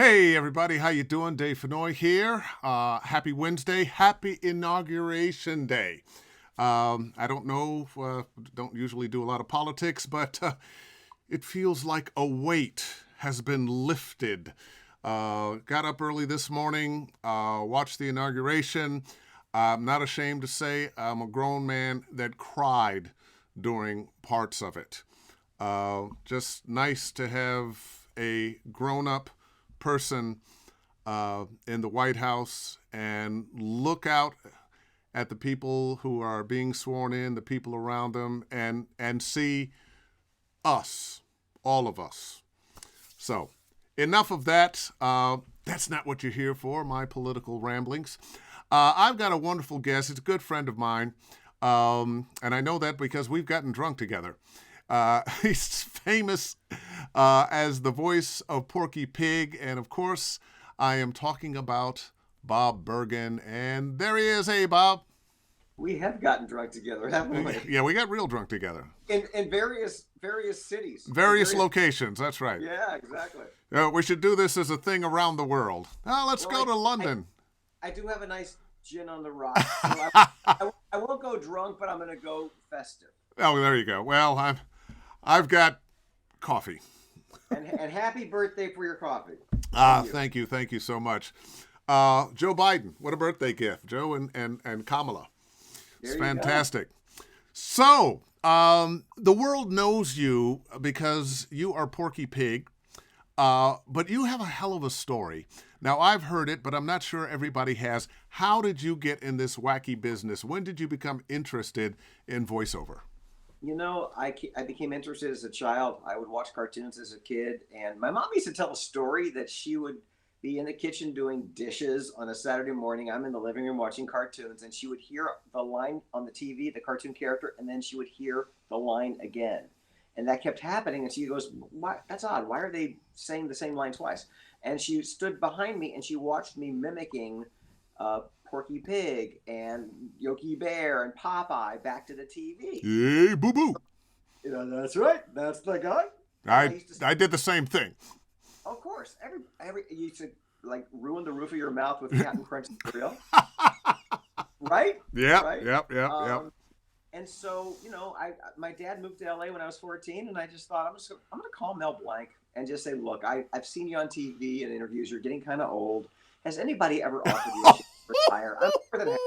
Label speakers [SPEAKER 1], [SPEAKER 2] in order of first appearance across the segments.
[SPEAKER 1] Hey everybody, how you doing? Dave Fennoy here. Happy Wednesday. Happy Inauguration Day. I don't know, don't usually do a lot of politics, but it feels like a weight has been lifted. Got up early this morning, watched the inauguration. I'm not ashamed to say I'm a grown man that cried during parts of it. Just nice to have a grown up person in the White House and look out at the people who are being sworn in, the people around them, and see us, all of us. So, enough of that. That's not what you're here for, my political ramblings. I've got a wonderful guest. It's a good friend of mine, and I know that because we've gotten drunk together. He's famous as the voice of Porky Pig, and of course, I am talking about Bob Bergen. And there he is. Hey, Bob.
[SPEAKER 2] We have gotten drunk together, haven't we?
[SPEAKER 1] Yeah, we got real drunk together.
[SPEAKER 2] In various cities.
[SPEAKER 1] Various locations. That's right.
[SPEAKER 2] Yeah, exactly.
[SPEAKER 1] We should do this as a thing around the world. Let's go to London.
[SPEAKER 2] I do have a nice gin on the rocks. So I won't go drunk, but I'm going to go festive.
[SPEAKER 1] Oh, there you go. Well, I've got coffee.
[SPEAKER 2] And happy birthday for your coffee.
[SPEAKER 1] Thank you so much. Joe Biden, what a birthday gift. Joe and Kamala. It's fantastic. So, the world knows you because you are Porky Pig, but you have a hell of a story. Now, I've heard it, but I'm not sure everybody has. How did you get in this wacky business? When did you become interested in voiceover?
[SPEAKER 2] You know, I became interested as a child. I would watch cartoons as a kid, and my mom used to tell a story that she would be in the kitchen doing dishes on a Saturday morning. I'm in the living room watching cartoons, and she would hear the line on the TV, the cartoon character, and then she would hear the line again. And that kept happening, and she goes, "Why? That's odd. Why are they saying the same line twice?" And she stood behind me, and she watched me mimicking Porky Pig and Yogi Bear and Popeye back to the TV.
[SPEAKER 1] Hey, boo-boo.
[SPEAKER 2] You know, that's right. That's the guy.
[SPEAKER 1] I did the same thing.
[SPEAKER 2] Of course. Every you used to like ruin the roof of your mouth with Captain Crunch cereal. Right?
[SPEAKER 1] Yeah,
[SPEAKER 2] right?
[SPEAKER 1] yep.
[SPEAKER 2] And so, you know, my dad moved to LA when I was 14, and I just thought I'm going to call Mel Blanc and just say, "Look, I've seen you on TV and interviews. You're getting kind of old. Has anity ever offered you a chance to retire?" I'm more than happy.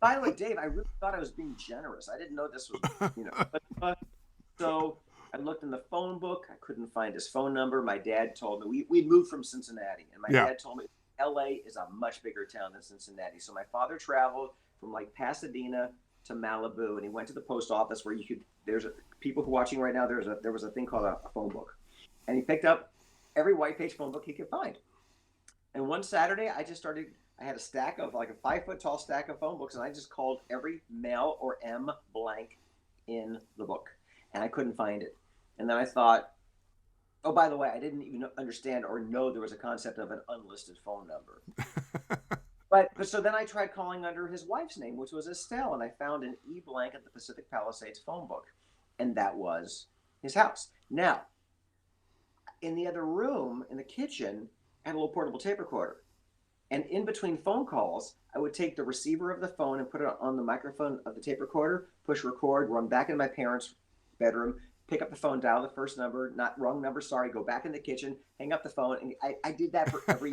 [SPEAKER 2] By the way, Dave, I really thought I was being generous. I didn't know this was, you know. So I looked in the phone book. I couldn't find his phone number. My dad told me we'd moved from Cincinnati, and my dad told me LA is a much bigger town than Cincinnati. So my father traveled from like Pasadena to Malibu, and he went to the post office where you could. People who are watching right now. There was a thing called a phone book, and he picked up every white page phone book he could find. And one Saturday, I had a stack of like a 5-foot tall stack of phone books, and I just called every Mel or M blank in the book, and I couldn't find it. And then I thought, oh, by the way, I didn't even understand or know there was a concept of an unlisted phone number. But so then I tried calling under his wife's name, which was Estelle, and I found an E blank at the Pacific Palisades phone book, and that was his house. Now, in the other room, in the kitchen, I had a little portable tape recorder. And in between phone calls, I would take the receiver of the phone and put it on the microphone of the tape recorder, push record, run back in my parents' bedroom, pick up the phone, dial the first number, not wrong number, sorry, go back in the kitchen, hang up the phone. And I did that for every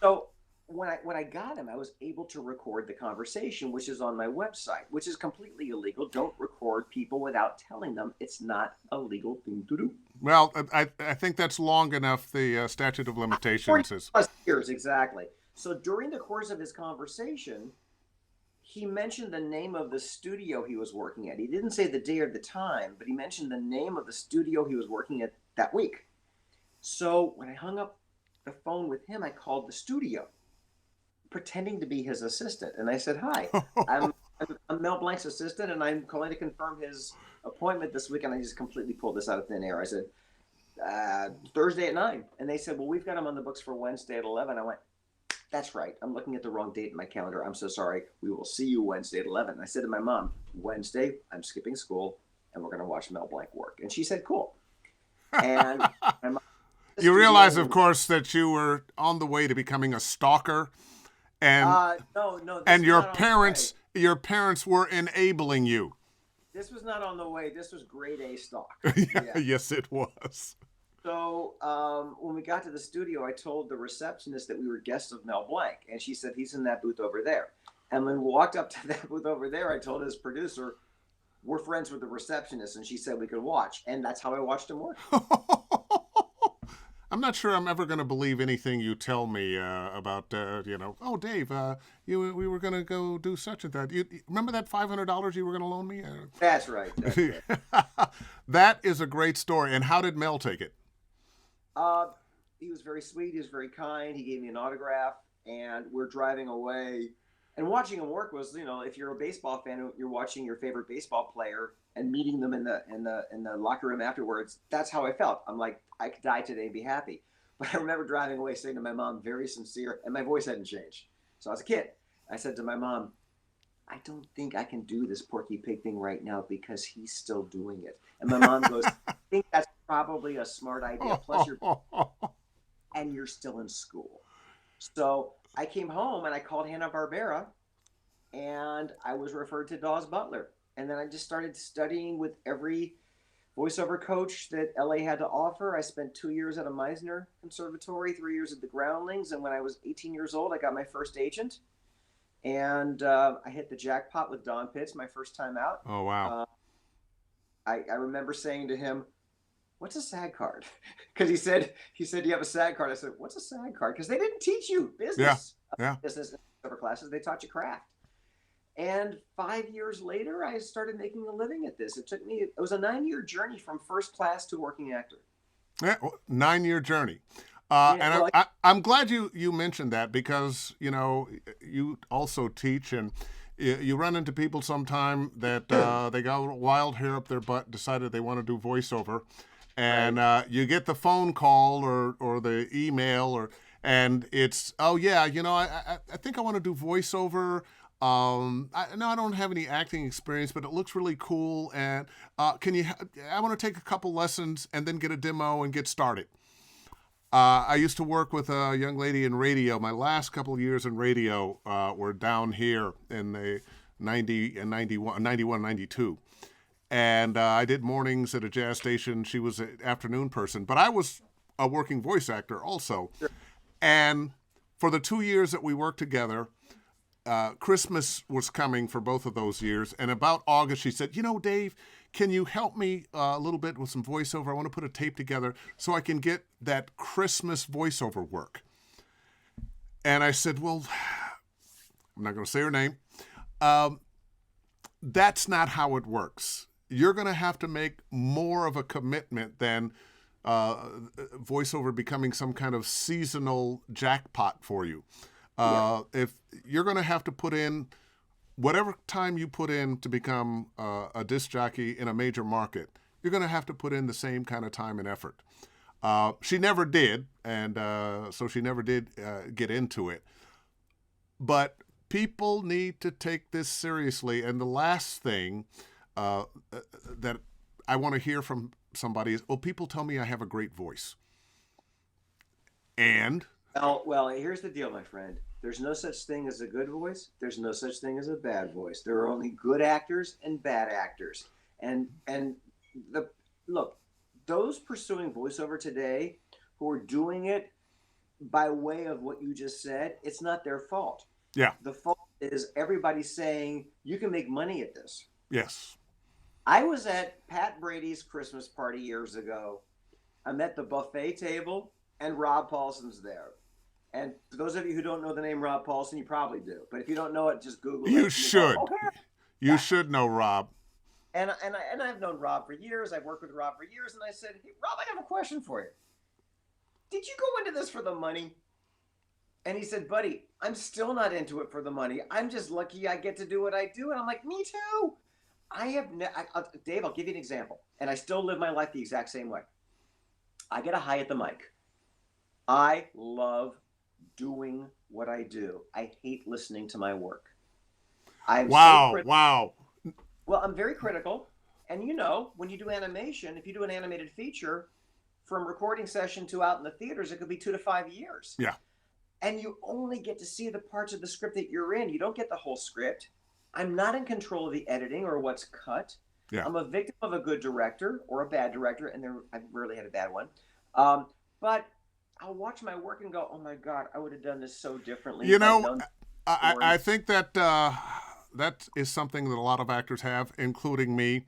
[SPEAKER 2] So when I got him, I was able to record the conversation, which is on my website, which is completely illegal. Don't record people without telling them. It's not a legal thing to do.
[SPEAKER 1] Well, I think that's long enough. The statute of limitations is
[SPEAKER 2] 40+ years, exactly. So during the course of his conversation, he mentioned the name of the studio he was working at. He didn't say the day or the time, but he mentioned the name of the studio he was working at that week. So when I hung up the phone with him, I called the studio, pretending to be his assistant. And I said, "Hi, I'm Mel Blanc's assistant, and I'm calling to confirm his appointment this week." And I just completely pulled this out of thin air. I said, Thursday at 9. And they said, "Well, we've got him on the books for Wednesday at 11. I went, "That's right. I'm looking at the wrong date in my calendar. I'm so sorry. We will see you Wednesday at 11. And I said to my mom, "Wednesday, I'm skipping school, and we're going to watch Mel Blanc work." And she said, "Cool." And my mom
[SPEAKER 1] You realize, of course, that you were on the way to becoming a stalker, and
[SPEAKER 2] No, this
[SPEAKER 1] and
[SPEAKER 2] was not on the way.
[SPEAKER 1] your parents were enabling you.
[SPEAKER 2] This was not on the way. This was grade A stock.
[SPEAKER 1] Yeah,
[SPEAKER 2] Yeah.
[SPEAKER 1] yes, it was.
[SPEAKER 2] So when we got to the studio, I told the receptionist that we were guests of Mel Blanc, and she said he's in that booth over there. And when we walked up to that booth over there, I told his producer, "We're friends with the receptionist," and she said we could watch, and that's how I watched him work.
[SPEAKER 1] I'm not sure I'm ever going to believe anything you tell me about, oh, Dave, we were going to go do such and that. You remember that $500 you were going to loan me?
[SPEAKER 2] That's right. That's right.
[SPEAKER 1] That is a great story. And how did Mel take it?
[SPEAKER 2] He was very sweet. He was very kind. He gave me an autograph, and we're driving away. And watching him work was, if you're a baseball fan, you're watching your favorite baseball player and meeting them in the locker room afterwards. That's how I felt. I'm like, I could die today and be happy. But I remember driving away saying to my mom, very sincere, and my voice hadn't changed. So I was a kid. I said to my mom, "I don't think I can do this Porky Pig thing right now because he's still doing it." And my mom goes, "I think that's probably a smart idea. Plus you're still in school." So I came home and I called Hanna-Barbera, and I was referred to Dawes Butler. And then I just started studying with every voiceover coach that LA had to offer. I spent 2 years at a Meisner Conservatory, 3 years at the Groundlings. And when I was 18 years old, I got my first agent. And I hit the jackpot with Don Pitts my first time out.
[SPEAKER 1] Oh, wow.
[SPEAKER 2] I remember saying to him, "What's a SAG card?" Because he said, "Do you have a SAG card?" I said, "What's a SAG card?" Because they didn't teach you business, business classes. They taught you craft. And 5 years later, I started making a living at this. It was a 9-year journey from first class to working actor.
[SPEAKER 1] Yeah, 9-year journey. I'm glad you mentioned that because, you also teach and you run into people sometime that they got wild hair up their butt, decided they want to do voiceover. And you get the phone call or the email and it's, "Oh, yeah, I think I want to do voiceover. I don't have any acting experience, but it looks really cool. And I want to take a couple lessons and then get a demo and get started." I used to work with a young lady in radio. My last couple of years in radio were down here in the 90 and 91, 92. And I did mornings at a jazz station. She was an afternoon person, but I was a working voice actor also.
[SPEAKER 2] Sure.
[SPEAKER 1] And for the 2 years that we worked together, Christmas was coming for both of those years. And about August, she said, "Dave, can you help me a little bit with some voiceover? I want to put a tape together so I can get that Christmas voiceover work." And I said, "Well, I'm not going to say her name. That's not how it works. You're going to have to make more of a commitment than voiceover becoming some kind of seasonal jackpot for you. If you're going to have to put in whatever time you put in to become a disc jockey in a major market, you're going to have to put in the same kind of time and effort." She never did, and so she never did get into it. But people need to take this seriously. And the last thing that I want to hear from somebody is, "Oh, people tell me I have a great voice." And?
[SPEAKER 2] Well, here's the deal, my friend. There's no such thing as a good voice. There's no such thing as a bad voice. There are only good actors and bad actors. And look, those pursuing voiceover today who are doing it by way of what you just said, it's not their fault.
[SPEAKER 1] Yeah.
[SPEAKER 2] The fault is everybody saying you can make money at this.
[SPEAKER 1] Yes.
[SPEAKER 2] I was at Pat Brady's Christmas party years ago. I'm at the buffet table and Rob Paulson's there. And for those of you who don't know the name Rob Paulson, you probably do. But if you don't know it, just Google it.
[SPEAKER 1] You should.
[SPEAKER 2] Go, "Oh,
[SPEAKER 1] You should know Rob.
[SPEAKER 2] And I've known Rob for years. I've worked with Rob for years. And I said, "Hey, Rob, I have a question for you. Did you go into this for the money?" And he said, "Buddy, I'm still not into it for the money. I'm just lucky I get to do what I do." And I'm like, "Me too." Dave, I'll give you an example. And I still live my life the exact same way. I get a high at the mic. I love doing what I do. I hate listening to my work.
[SPEAKER 1] Wow.
[SPEAKER 2] Well, I'm very critical. And when you do animation, if you do an animated feature, from recording session to out in the theaters, it could be 2 to 5 years.
[SPEAKER 1] Yeah.
[SPEAKER 2] And you only get to see the parts of the script that you're in. You don't get the whole script. I'm not in control of the editing or what's cut.
[SPEAKER 1] Yeah.
[SPEAKER 2] I'm a victim of a good director or a bad director, and I've rarely had a bad one. But I'll watch my work and go, oh my God, I would have done this so differently.
[SPEAKER 1] You know, I think that that is something that a lot of actors have, including me.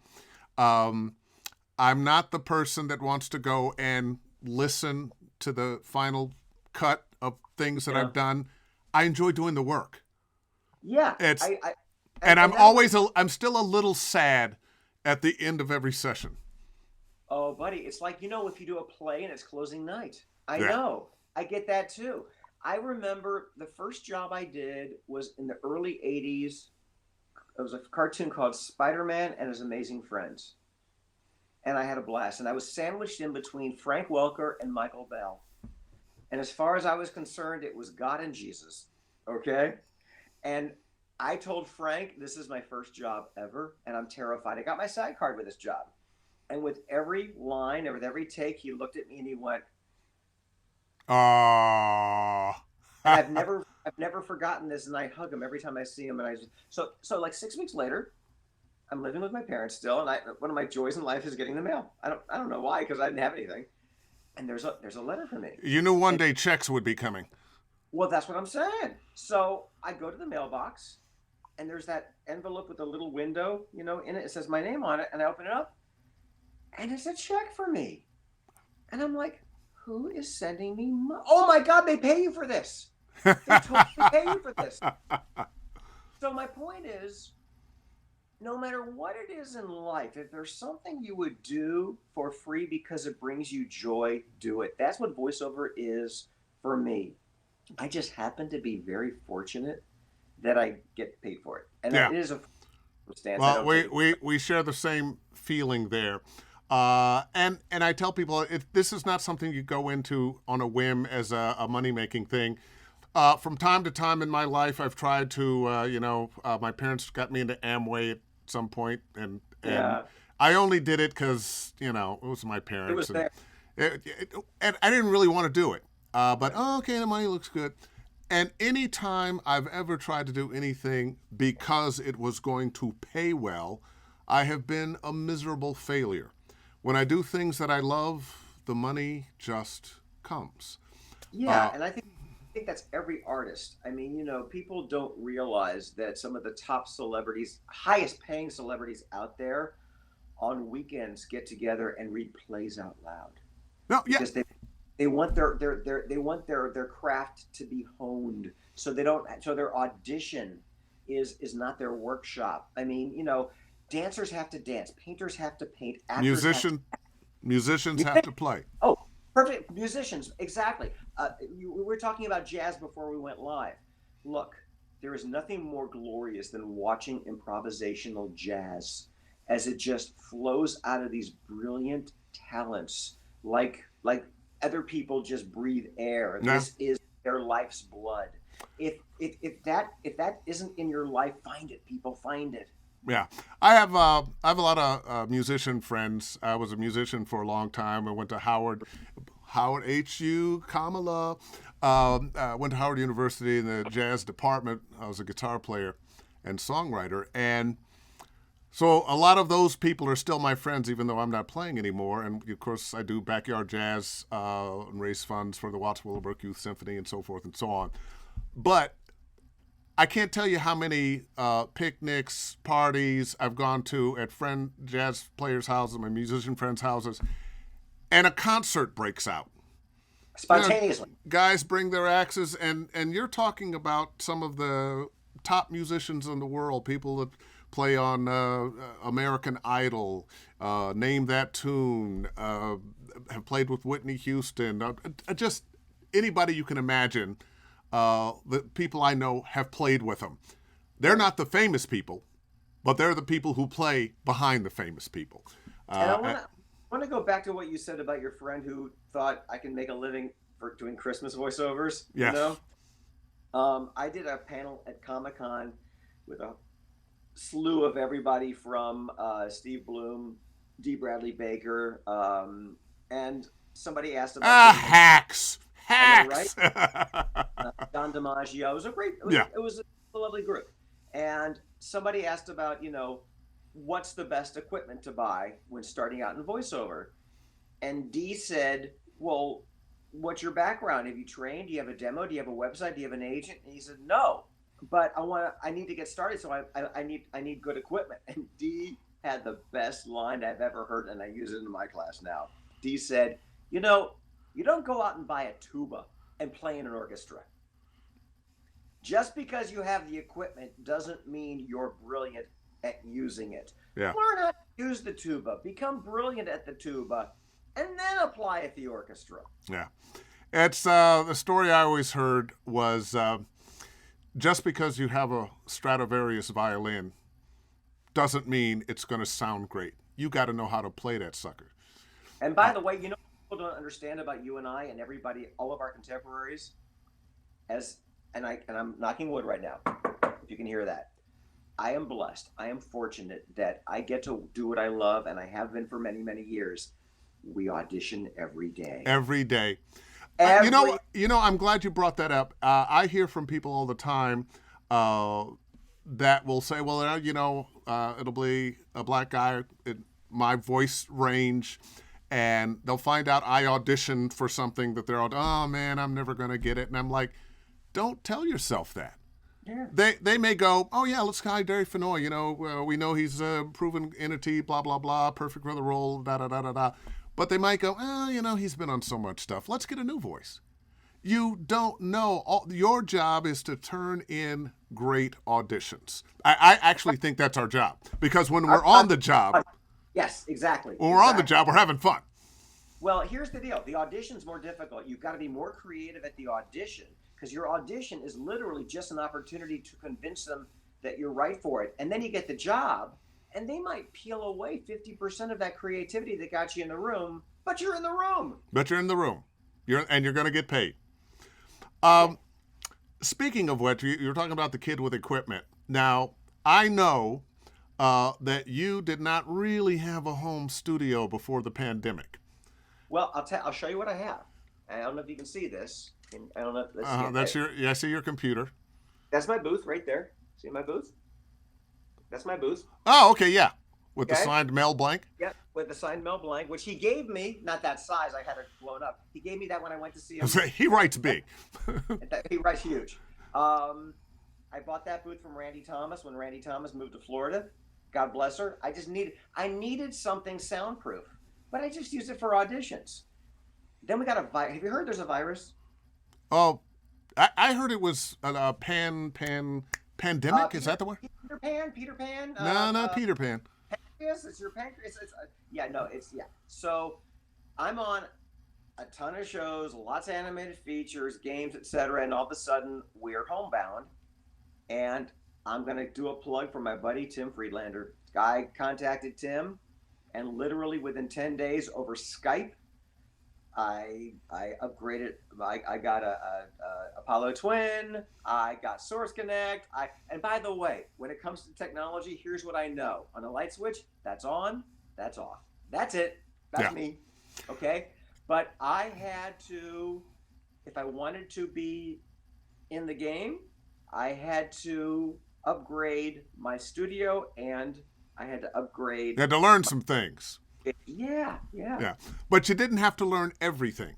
[SPEAKER 1] I'm not the person that wants to go and listen to the final cut of things that I've done. I enjoy doing the work.
[SPEAKER 2] Yeah.
[SPEAKER 1] I'm still a little sad at the end of every session.
[SPEAKER 2] Oh, buddy, it's like, if you do a play and it's closing night. I know. I get that too. I remember the first job I did was in the early 80s. It was a cartoon called Spider-Man and His Amazing Friends. And I had a blast. And I was sandwiched in between Frank Welker and Michael Bell. And as far as I was concerned, it was God and Jesus. Okay? And I told Frank, this is my first job ever, and I'm terrified. I got my SAG card with this job. And with every line, with every take, he looked at me and he went,
[SPEAKER 1] "Aww."
[SPEAKER 2] And I've never forgotten this, and I hug him every time I see him. And so like 6 weeks later, I'm living with my parents still, and one of my joys in life is getting the mail. I don't know why, because I didn't have anything. And there's a letter for me.
[SPEAKER 1] You knew one day checks would be coming.
[SPEAKER 2] Well, that's what I'm saying. So I go to the mailbox, and there's that envelope with a little window, in it. It says my name on it, and I open it up, and it's a check for me. And I'm like, who is sending me money? Oh my God, they pay you for this. They totally pay you for this. So my point is, no matter what it is in life, if there's something you would do for free because it brings you joy, do it. That's what voiceover is for me. I just happen to be very fortunate that I get paid for it. And it is a stance.
[SPEAKER 1] Well, we share the same feeling there. And I tell people, this is not something you go into on a whim as a money-making thing. From time to time in my life, I've tried to, my parents got me into Amway at some point, and I only did it because, it was my parents.
[SPEAKER 2] It was there.
[SPEAKER 1] And I didn't really want to do it. But, okay, the money looks good. And any time I've ever tried to do anything because it was going to pay well, I have been a miserable failure. When I do things that I love, the money just comes.
[SPEAKER 2] Yeah, and I think that's every artist. I mean, people don't realize that some of the top celebrities, highest paying celebrities out there, on weekends get together and read plays out loud.
[SPEAKER 1] No, yeah.
[SPEAKER 2] Because they want their craft to be honed, so their audition is not their workshop. I mean, dancers have to dance, painters have to paint,
[SPEAKER 1] musicians have to play.
[SPEAKER 2] Oh, perfect. Musicians, exactly. We were talking about jazz before we went live. Look, there is nothing more glorious than watching improvisational jazz as it just flows out of these brilliant talents, like other people just breathe air.
[SPEAKER 1] No.
[SPEAKER 2] This is their life's blood. If that isn't in your life, find it, people, find it.
[SPEAKER 1] Yeah, I have a lot of musician friends. I was a musician for a long time. I went to Howard HU, Kamala. Went to Howard University in the jazz department. I was a guitar player and songwriter, and so a lot of those people are still my friends, even though I'm not playing anymore. And of course, I do backyard jazz and raise funds for the Watts Willowbrook Youth Symphony and so forth and so on. But I can't tell you how many picnics, parties I've gone to at jazz players' houses, my musician friends' houses, and a concert breaks out.
[SPEAKER 2] Spontaneously.
[SPEAKER 1] Guys bring their axes, and you're talking about some of the top musicians in the world, people that play on American Idol, Name That Toon, have played with Whitney Houston, just anybody you can imagine. The people I know have played with them. They're not the famous people, but they're the people who play behind the famous people.
[SPEAKER 2] And I want to go back to what you said about your friend who thought I can make a living for doing Christmas voiceovers.
[SPEAKER 1] Yes.
[SPEAKER 2] I did a panel at Comic-Con with a slew of everybody from Steve Bloom, D. Bradley Baker, and somebody asked about
[SPEAKER 1] Hacks.
[SPEAKER 2] I know, right?
[SPEAKER 1] Hacks.
[SPEAKER 2] Don DiMaggio. It was a great.
[SPEAKER 1] Yeah.
[SPEAKER 2] It was a lovely group. And somebody asked about, what's the best equipment to buy when starting out in voiceover? And Dee said, "Well, what's your background? Have you trained? Do you have a demo? Do you have a website? Do you have an agent?" And he said, "No, but I need to get started, so I need good equipment." And Dee had the best line I've ever heard, and I use it in my class now. Dee said, "You don't go out and buy a tuba and play in an orchestra. Just because you have the equipment doesn't mean you're brilliant at using it.
[SPEAKER 1] Yeah.
[SPEAKER 2] Learn how to use the tuba, become brilliant at the tuba, and then apply at the orchestra."
[SPEAKER 1] Yeah. It's the story I always heard was just because you have a Stradivarius violin doesn't mean it's going to sound great. You got to know how to play that sucker.
[SPEAKER 2] And by the way, what people don't understand about you and I and everybody, all of our contemporaries, and I'm knocking wood right now, if you can hear that. I am blessed. I am fortunate that I get to do what I love, and I have been for many, many years. We audition every day.
[SPEAKER 1] Every day.
[SPEAKER 2] Every...
[SPEAKER 1] I'm glad you brought that up. I hear from people all the time that will say, well, it'll be a black guy in my voice range, and they'll find out I auditioned for something that they're all, oh, man, I'm never going to get it. And I'm like, don't tell yourself that.
[SPEAKER 2] Yeah.
[SPEAKER 1] They may go, oh, yeah, let's hire Dave Fennoy. We know he's a proven entity, blah, blah, blah, perfect for the role, da-da-da-da-da. But they might go, he's been on so much stuff. Let's get a new voice. You don't know. Your job is to turn in great auditions. I actually think that's our job. Because when we're on the job.
[SPEAKER 2] Yes, exactly.
[SPEAKER 1] When we're on the job, we're having fun.
[SPEAKER 2] Well, here's the deal. The audition's more difficult. You've got to be more creative at the audition, because your audition is literally just an opportunity to convince them that you're right for it. And then you get the job, and they might peel away 50% of that creativity that got you in the room, but you're in the room. You're
[SPEAKER 1] going to get paid. Speaking of which, you're talking about the kid with equipment. Now, I know that you did not really have a home studio before the pandemic.
[SPEAKER 2] Well, I'll show you what I have. I don't know if you can see this. I don't know.
[SPEAKER 1] I see your computer.
[SPEAKER 2] That's my booth right there. See my booth? That's my booth.
[SPEAKER 1] Oh, okay, yeah. With the signed Mel Blanc?
[SPEAKER 2] Yep, with the signed Mel Blanc, which he gave me, not that size, I had it blown up. He gave me that when I went to see him.
[SPEAKER 1] He writes big.
[SPEAKER 2] He writes huge. I bought that booth from Randy Thomas when Randy Thomas moved to Florida. God bless her. I needed something soundproof, but I just used it for auditions. Then we got a virus. Have you heard there's a virus?
[SPEAKER 1] Oh, I heard it was a pandemic. Is that the word?
[SPEAKER 2] Peter Pan.
[SPEAKER 1] No, not Peter Pan.
[SPEAKER 2] Pancreas. It's your pancreas. So I'm on a ton of shows, lots of animated features, games, etc. And all of a sudden, we're homebound. And I'm going to do a plug for my buddy, Tim Friedlander. I contacted Tim, and literally within 10 days over Skype, I upgraded. I got a Apollo Twin. I got Source Connect. And by the way, when it comes to technology, here's what I know: on a light switch, that's on, that's off. That's it. That's me. Okay. But I had to, if I wanted to be in the game, I had to upgrade my studio, and I had to upgrade.
[SPEAKER 1] You had to learn some things.
[SPEAKER 2] Yeah.
[SPEAKER 1] But you didn't have to learn everything.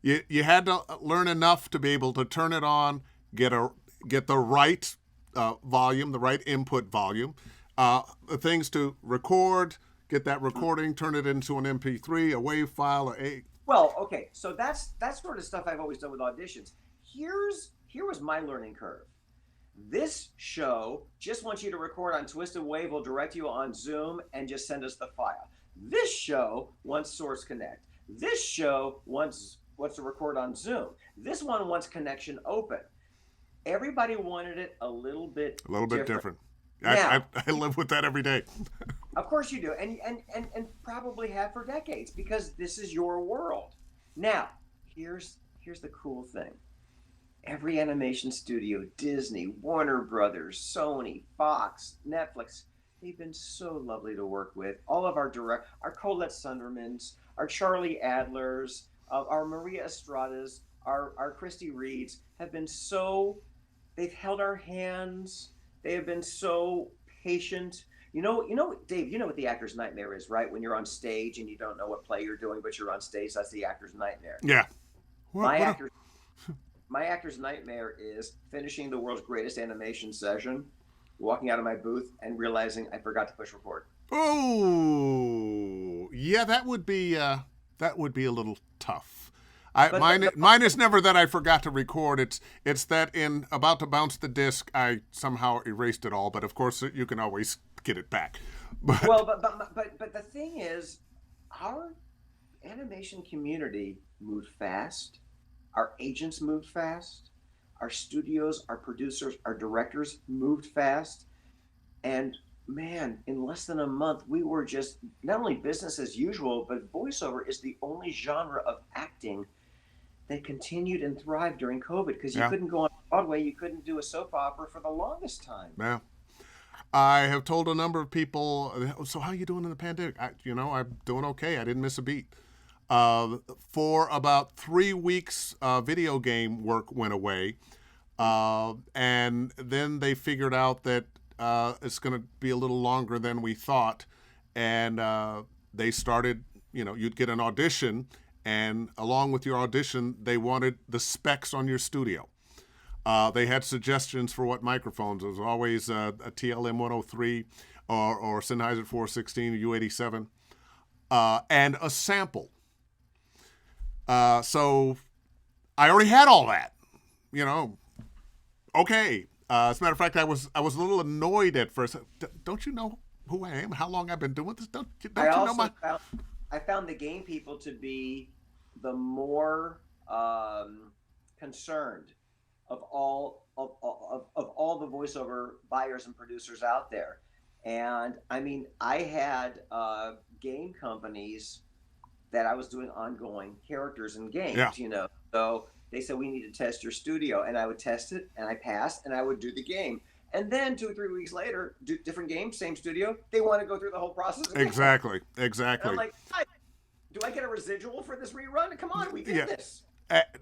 [SPEAKER 1] You had to learn enough to be able to turn it on, get the right volume, the right input volume, things to record, get that recording, turn it into an MP3, a WAV file,
[SPEAKER 2] Well, okay, so that's sort of stuff I've always done with auditions. Here was my learning curve. This show just wants you to record on Twisted Wave. We'll direct you on Zoom and just send us the file. This show wants Source Connect. This show wants to record on Zoom. This one wants connection open. Everybody wanted it a little bit different.
[SPEAKER 1] I live with that every day.
[SPEAKER 2] Of course you do, and probably have for decades, because this is your world. Now, here's the cool thing. Every animation studio, Disney, Warner Brothers, Sony, Fox, Netflix, they've been so lovely to work with. All of our Colette Sundermans, our Charlie Adlers, our Maria Estradas, our Christy Reeds have been so, they've held our hands. They have been so patient. Dave, you know what the actor's nightmare is, right? When you're on stage and you don't know what play you're doing, but you're on stage, that's the actor's nightmare.
[SPEAKER 1] Yeah.
[SPEAKER 2] My actor's my actor's nightmare is finishing the world's greatest animation session, walking out of my booth and realizing I forgot to push record.
[SPEAKER 1] Oh, yeah, that would be a little tough.
[SPEAKER 2] But
[SPEAKER 1] Mine is never that I forgot to record. It's that in about to bounce the disc, I somehow erased it all. But of course, you can always get it back. But
[SPEAKER 2] but the thing is, our animation community moved fast. Our agents moved fast. Our studios, our producers, our directors moved fast. And man, in less than a month, we were just not only business as usual, but voiceover is the only genre of acting that continued and thrived during COVID, because you couldn't go on Broadway, you couldn't do a soap opera for the longest time.
[SPEAKER 1] yeah, I have told a number of people, so how are you doing in the pandemic? I'm doing okay. I didn't miss a beat. For about 3 weeks, video game work went away. And then they figured out that it's going to be a little longer than we thought. And they started, you'd get an audition, and along with your audition, they wanted the specs on your studio. They had suggestions for what microphones. It was always a TLM 103 or Sennheiser 416 or U87, and a sample. So I already had all that, Okay. As a matter of fact, I was a little annoyed at first. Don't you know who I am? How long I've been doing this? Don't you know my?
[SPEAKER 2] I found the game people to be the more concerned of all the voiceover buyers and producers out there. And I mean, I had game companies that I was doing ongoing characters in games, So they said, we need to test your studio. And I would test it, and I passed, and I would do the game. And then 2 or 3 weeks later, different game, same studio, they want to go through the whole process again.
[SPEAKER 1] Exactly.
[SPEAKER 2] And I'm like, do I get a residual for this rerun? Come on, we did this.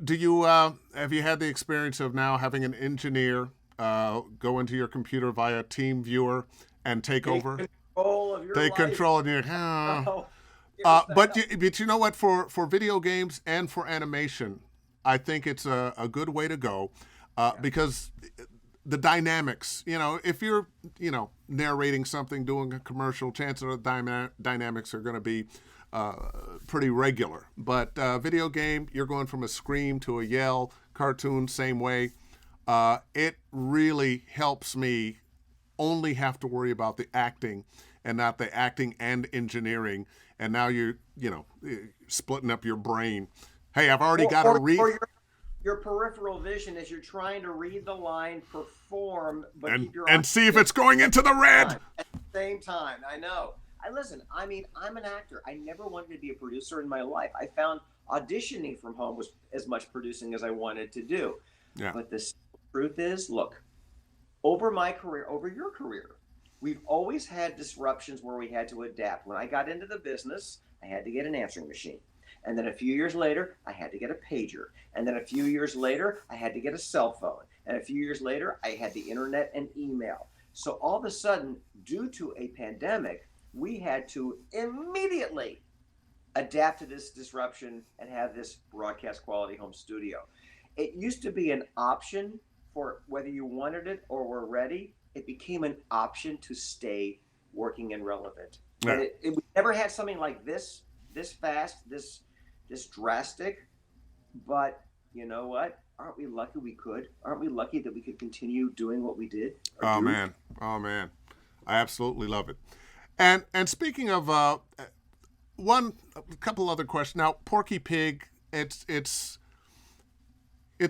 [SPEAKER 1] Do you have you had the experience of now having an engineer go into your computer via TeamViewer and take over?
[SPEAKER 2] Control of your
[SPEAKER 1] Take
[SPEAKER 2] life.
[SPEAKER 1] control, and you're but you know what? For video games and for animation, I think it's a good way to go because the dynamics, if you're, narrating something, doing a commercial, chances are the dynamics are going to be pretty regular. But video game, you're going from a scream to a yell. Cartoon, same way. It really helps me only have to worry about the acting and not the acting and engineering. And now you're, splitting up your brain. Hey, I've already got to read.
[SPEAKER 2] Or your peripheral vision as you're trying to read the line, perform, but keep your
[SPEAKER 1] and see if it's going into the red.
[SPEAKER 2] At the same time, I know. Listen, I'm an actor. I never wanted to be a producer in my life. I found auditioning from home was as much producing as I wanted to do.
[SPEAKER 1] Yeah.
[SPEAKER 2] But the truth is, look, over my career, over your career, we've always had disruptions where we had to adapt. When I got into the business, I had to get an answering machine. And then a few years later, I had to get a pager. And then a few years later, I had to get a cell phone. And a few years later, I had the internet and email. So all of a sudden, due to a pandemic, we had to immediately adapt to this disruption and have this broadcast quality home studio. It used to be an option for whether you wanted it or were ready. It became an option to stay working and relevant.
[SPEAKER 1] Yeah.
[SPEAKER 2] We never had something like this fast, this drastic. But you know what? Aren't we lucky we could? Aren't we lucky that we could continue doing what we did?
[SPEAKER 1] Man. I absolutely love it. And speaking of a couple other questions. Now, Porky Pig, it's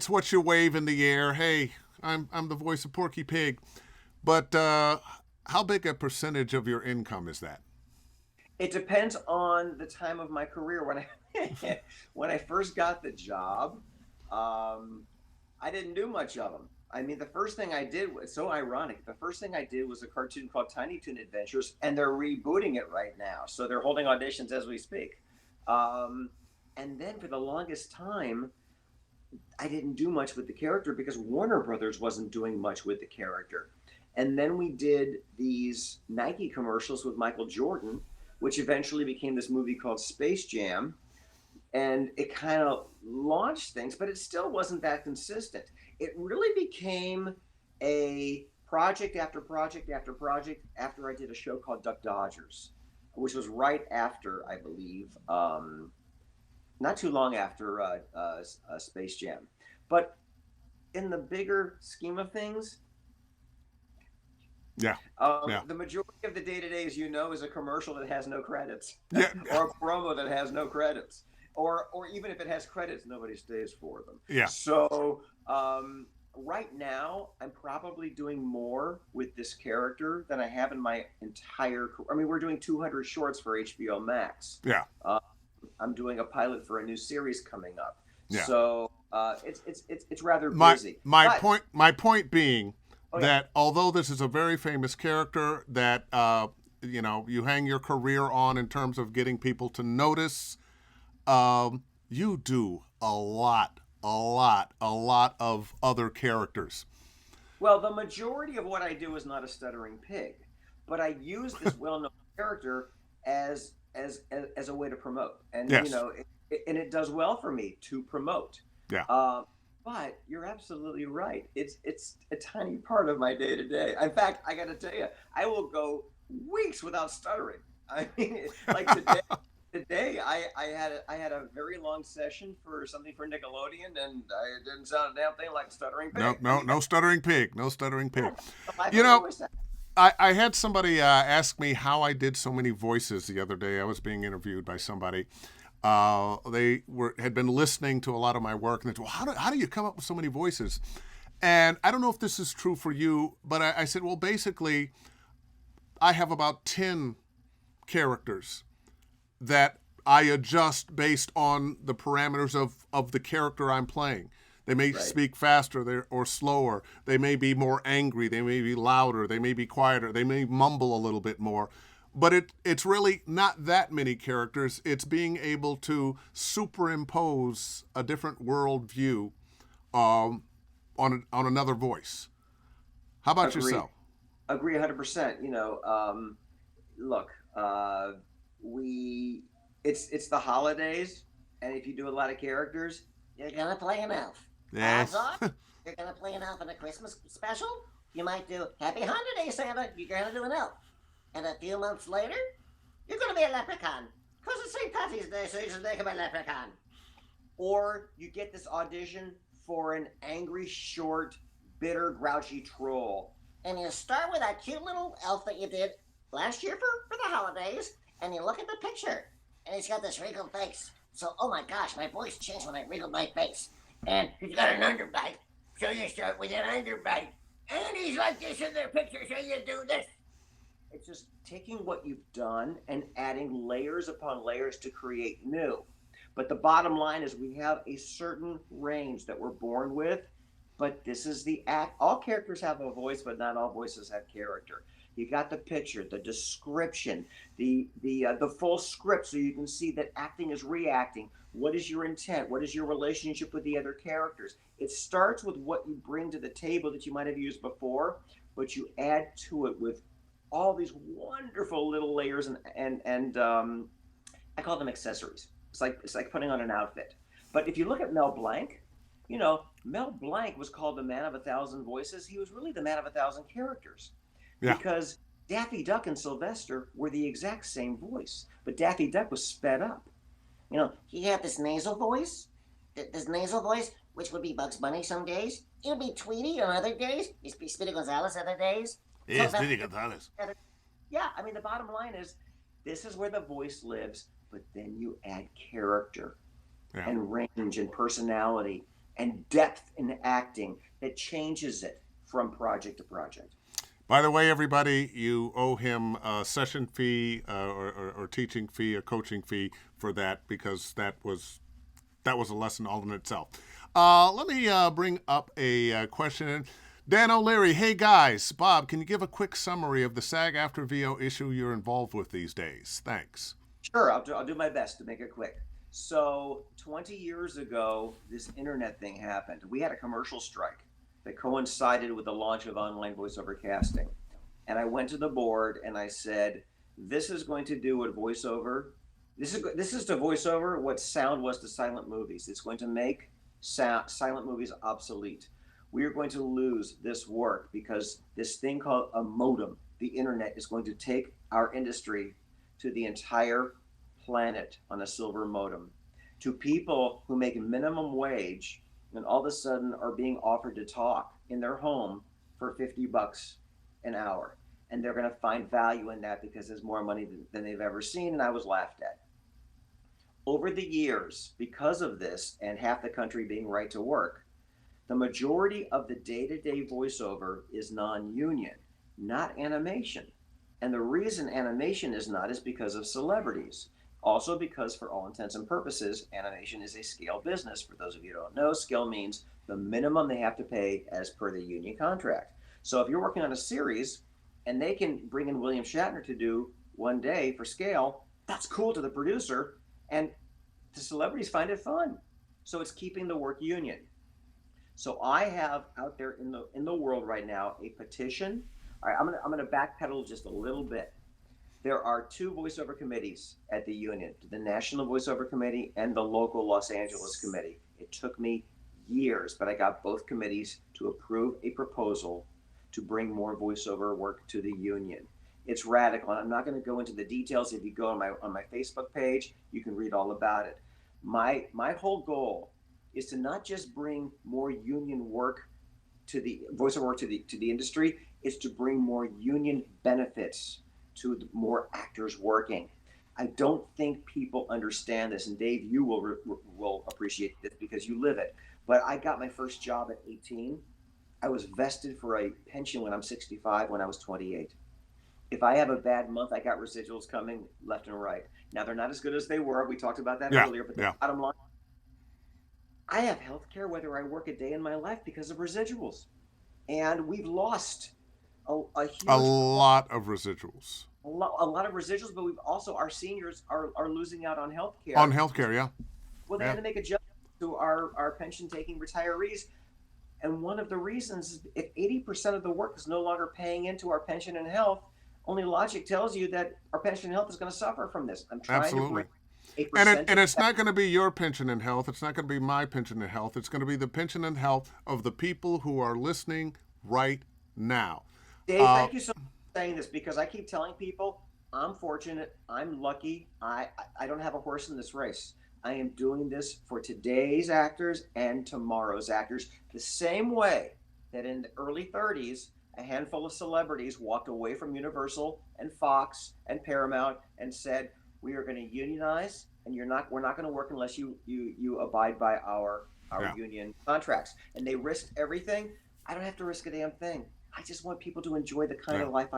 [SPEAKER 1] what you wave in the air. Hey, I'm the voice of Porky Pig. But how big a percentage of your income is that?
[SPEAKER 2] It depends on the time of my career. When I first got the job, I didn't do much of them. I mean, the first thing I did was so ironic. The first thing I did was a cartoon called Tiny Toon Adventures, and they're rebooting it right now. So they're holding auditions as we speak. Um, and then for the longest time, I didn't do much with the character because Warner Brothers wasn't doing much with the character. And then we did these Nike commercials with Michael Jordan, which eventually became this movie called Space Jam. And it kind of launched things, but it still wasn't that consistent. It really became a project after project after project after I did a show called Duck Dodgers, which was right after, I believe, not too long after Space Jam. But in the bigger scheme of things,
[SPEAKER 1] Yeah. Yeah.
[SPEAKER 2] the majority of the day to day, as you know, is a commercial that has no credits,
[SPEAKER 1] Yeah.
[SPEAKER 2] or a promo that has no credits, or even if it has credits, nobody stays for them.
[SPEAKER 1] Yeah.
[SPEAKER 2] So right now, I'm probably doing more with this character than I have in my entire career. I mean, we're doing 200 shorts for HBO Max.
[SPEAKER 1] Yeah.
[SPEAKER 2] I'm doing a pilot for a new series coming up.
[SPEAKER 1] Yeah.
[SPEAKER 2] So it's rather busy.
[SPEAKER 1] My point being
[SPEAKER 2] Oh, yeah.
[SPEAKER 1] that although this is a very famous character that you hang your career on in terms of getting people to notice, you do a lot of other characters.
[SPEAKER 2] Well, the majority of what I do is not a stuttering pig, but I use this well-known character as a way to promote, and
[SPEAKER 1] Yes.
[SPEAKER 2] and it does well for me to promote.
[SPEAKER 1] Yeah.
[SPEAKER 2] But you're absolutely right. It's a tiny part of my day to day. In fact, I got to tell you, I will go weeks without stuttering. I mean, like today. Today, I had a very long session for something for Nickelodeon, and I didn't sound a damn thing like a stuttering pig.
[SPEAKER 1] No stuttering pig. No stuttering pig.
[SPEAKER 2] Life
[SPEAKER 1] You
[SPEAKER 2] is
[SPEAKER 1] know,
[SPEAKER 2] always that.
[SPEAKER 1] I had somebody ask me how I did so many voices the other day. I was being interviewed by somebody. They had been listening to a lot of my work, and they said, well, how do you come up with so many voices? And I don't know if this is true for you, but I said, well, basically, I have about 10 characters that I adjust based on the parameters of the character I'm playing. They may
[SPEAKER 2] Right.
[SPEAKER 1] speak faster or slower. They may be more angry. They may be louder. They may be quieter. They may mumble a little bit more. But it's really not that many characters. It's being able to superimpose a different worldview on another voice. How about
[SPEAKER 2] Agree.
[SPEAKER 1] yourself?
[SPEAKER 2] Agree 100%. Look, it's the holidays, and if you do a lot of characters,
[SPEAKER 3] You're gonna play an elf.
[SPEAKER 1] Yes.
[SPEAKER 3] Odds are, you're gonna play an elf in a Christmas special. You might do Happy Holiday Santa. You're gonna do an elf. And a few months later, you're gonna be a leprechaun. Cause it's St. Patty's Day, so you should make him a leprechaun.
[SPEAKER 2] or you get this audition for an angry, short, bitter, grouchy troll.
[SPEAKER 3] And you start with that cute little elf that you did last year for the holidays, and you look at the picture, and he's got this wrinkled face. So, oh my gosh, my voice changed when I wrinkled my face. And he's got an underbite, so you start with an underbite. And he's like this in the picture, so you do this.
[SPEAKER 2] It's just taking what you've done and adding layers upon layers to create new. But the bottom line is we have a certain range that we're born with, but this is the act. All characters have a voice, but not all voices have character. You got the picture, the description, the full script, so you can see that acting is reacting. What is your intent? What is your relationship with the other characters? It starts with what you bring to the table that you might have used before, but you add to it with all these wonderful little layers and I call them accessories. It's like putting on an outfit. But if you look at Mel Blanc, Mel Blanc was called the man of 1,000 voices. He was really the man of 1,000 characters.
[SPEAKER 1] Yeah.
[SPEAKER 2] Because Daffy Duck and Sylvester were the exact same voice, but Daffy Duck was sped up.
[SPEAKER 3] He had this nasal voice, which would be Bugs Bunny some days. It would be Tweety on other days. It'd be Speedy Gonzales other days.
[SPEAKER 1] Yes,
[SPEAKER 3] So that-
[SPEAKER 1] Speedy Gonzales.
[SPEAKER 2] Yeah, I mean, the bottom line is this is where the voice lives, but then you add character
[SPEAKER 1] Yeah.
[SPEAKER 2] and range and personality and depth in acting that changes it from project to project.
[SPEAKER 1] By the way, everybody, you owe him a session fee or teaching fee, a coaching fee for that, because that was a lesson all in itself. Let me bring up a question. Dan O'Leary, hey guys. Bob, can you give a quick summary of the SAG-AFTRA VO issue you're involved with these days? Thanks.
[SPEAKER 2] Sure, I'll do my best to make it quick. So 20 years ago, this internet thing happened. We had a commercial strike that coincided with the launch of online voiceover casting. And I went to the board and I said, this is going to do what voiceover, this is to voiceover what sound was to silent movies. It's going to make silent movies obsolete. We are going to lose this work because this thing called a modem, the internet, is going to take our industry to the entire planet on a silver modem, to people who make minimum wage and all of a sudden are being offered to talk in their home for $50 an hour. And they're going to find value in that because there's more money than they've ever seen. And I was laughed at. Over the years, because of this, and half the country being right to work, the majority of the day-to-day voiceover is non-union, not animation. And the reason animation is not is because of celebrities. Also because, for all intents and purposes, animation is a scale business. For those of you who don't know, scale means the minimum they have to pay as per the union contract. So if you're working on a series and they can bring in William Shatner to do one day for scale, that's cool to the producer, and the celebrities find it fun. So it's keeping the work union. So I have out there in the world right now a petition. All right, I'm gonna backpedal just a little bit. There are two voiceover committees at the union, the National Voiceover Committee and the local Los Angeles Committee. It took me years, but I got both committees to approve a proposal to bring more voiceover work to the union. It's radical, and I'm not going to go into the details. If you go on my Facebook page, you can read all about it. My whole goal is to not just bring more union work to the voiceover work to the industry, is to bring more union benefits to more actors working. I don't think people understand this, and Dave, you will appreciate this because you live it. But I got my first job at 18. I was vested for a pension when I'm 65 when I was 28. If I have a bad month, I got residuals coming left and right. Now, they're not as good as they were. We talked about that earlier, but the bottom line, I have health care whether I work a day in my life because of residuals. And we've lost a
[SPEAKER 1] lot of residuals.
[SPEAKER 2] A lot of residuals, but we've also, our seniors are losing out on health care.
[SPEAKER 1] On health care, yeah.
[SPEAKER 2] Well, they had to make adjustments to our pension-taking retirees. And one of the reasons is if 80% of the work is no longer paying into our pension and health, only logic tells you that our pension and health is going to suffer from this. I'm trying to bring
[SPEAKER 1] and it's not going to be your pension and health. It's not going to be my pension and health. It's going to be the pension and health of the people who are listening right now.
[SPEAKER 2] Dave, thank you so much for saying this, because I keep telling people I'm fortunate, I'm lucky, I don't have a horse in this race. I am doing this for today's actors and tomorrow's actors, the same way that in the early 30s, a handful of celebrities walked away from Universal and Fox and Paramount and said, we are going to unionize, and we're not going to work unless you abide by our union contracts. And they risked everything. I don't have to risk a damn thing. I just want people to enjoy the kind of life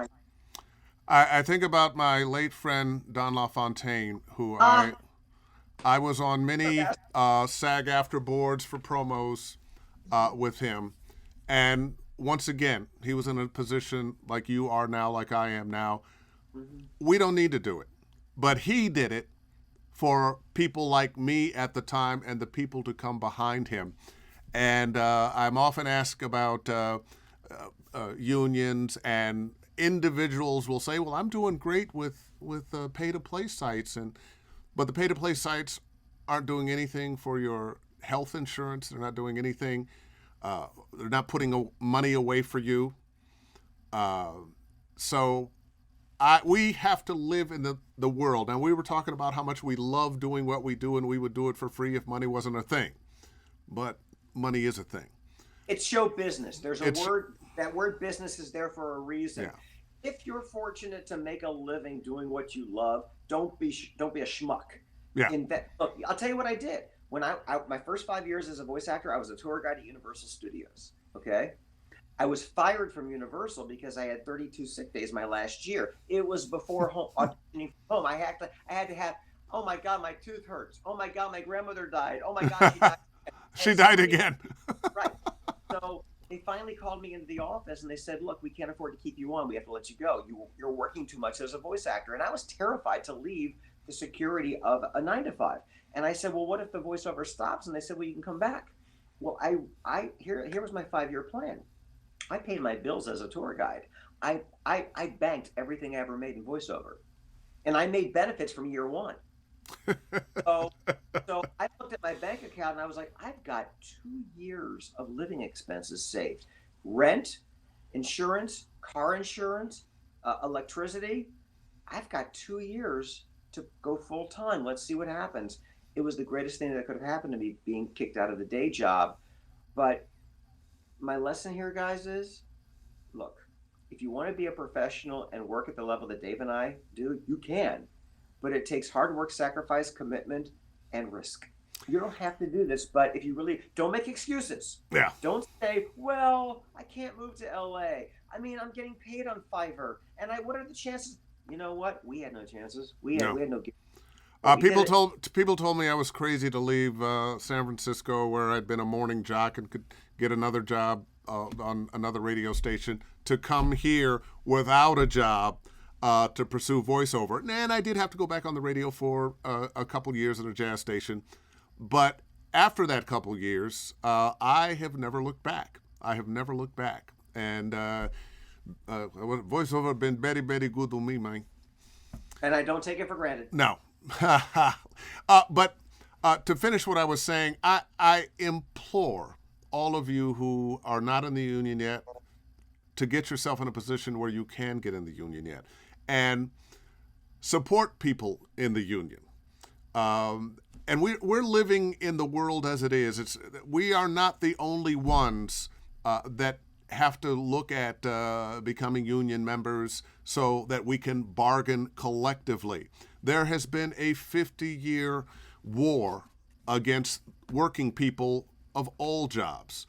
[SPEAKER 1] I think about my late friend Don LaFontaine, who I was on many SAG-AFTRA boards for promos with him, and once again, he was in a position like you are now, like I am now. Mm-hmm. We don't need to do it, but he did it for people like me at the time and the people to come behind him. And I'm often asked about unions, and individuals will say, well, I'm doing great with pay-to-play sites, but the pay-to-play sites aren't doing anything for your health insurance. They're not doing anything. They're not putting money away for you. So we have to live in the world. And we were talking about how much we love doing what we do, and we would do it for free if money wasn't a thing. But money is a thing. It's
[SPEAKER 2] show business. There's a word. That word business is there for a reason.
[SPEAKER 1] Yeah.
[SPEAKER 2] If you're fortunate to make a living doing what you love, don't be a schmuck.
[SPEAKER 1] Yeah.
[SPEAKER 2] Look, I'll tell you what I did. When my first 5 years as a voice actor, I was a tour guide at Universal Studios. Okay, I was fired from Universal because I had 32 sick days my last year. It was before auditioning home. I had to have. Oh my God, my tooth hurts. Oh my God, my grandmother died. Oh my God, she died.
[SPEAKER 1] She died again.
[SPEAKER 2] Right. So they finally called me into the office and they said, look, we can't afford to keep you on. We have to let you go. You're working too much as a voice actor. And I was terrified to leave the security of a 9 to 5. And I said, well, what if the voiceover stops? And they said, well, you can come back. Well, here was my 5-year plan. I paid my bills as a tour guide. I banked everything I ever made in voiceover. And I made benefits from year one. So I looked at my bank account and I was like, I've got 2 years of living expenses saved. Rent, insurance, car insurance, electricity. I've got 2 years to go full time. Let's see what happens. It was the greatest thing that could have happened to me, being kicked out of the day job. But my lesson here, guys, is look, if you want to be a professional and work at the level that Dave and I do, you can. But it takes hard work, sacrifice, commitment, and risk. You don't have to do this, but if you really don't make excuses.
[SPEAKER 1] Yeah.
[SPEAKER 2] Don't say, well, I can't move to LA. I mean, I'm getting paid on Fiverr. And what are the chances? You know what? We had no chances. We had no
[SPEAKER 1] People told me I was crazy to leave San Francisco, where I'd been a morning jock and could get another job on another radio station, to come here without a job to pursue voiceover. And I did have to go back on the radio for a couple years at a jazz station. But after that couple years, I have never looked back. And voiceover been very, very good to me, man.
[SPEAKER 2] And I don't take it for granted.
[SPEAKER 1] No. But to finish what I was saying, I implore all of you who are not in the union yet to get yourself in a position where you can get in the union yet, and support people in the union. And we're living in the world as it is. We are not the only ones that have to look at becoming union members so that we can bargain collectively. There has been a 50-year war against working people of all jobs.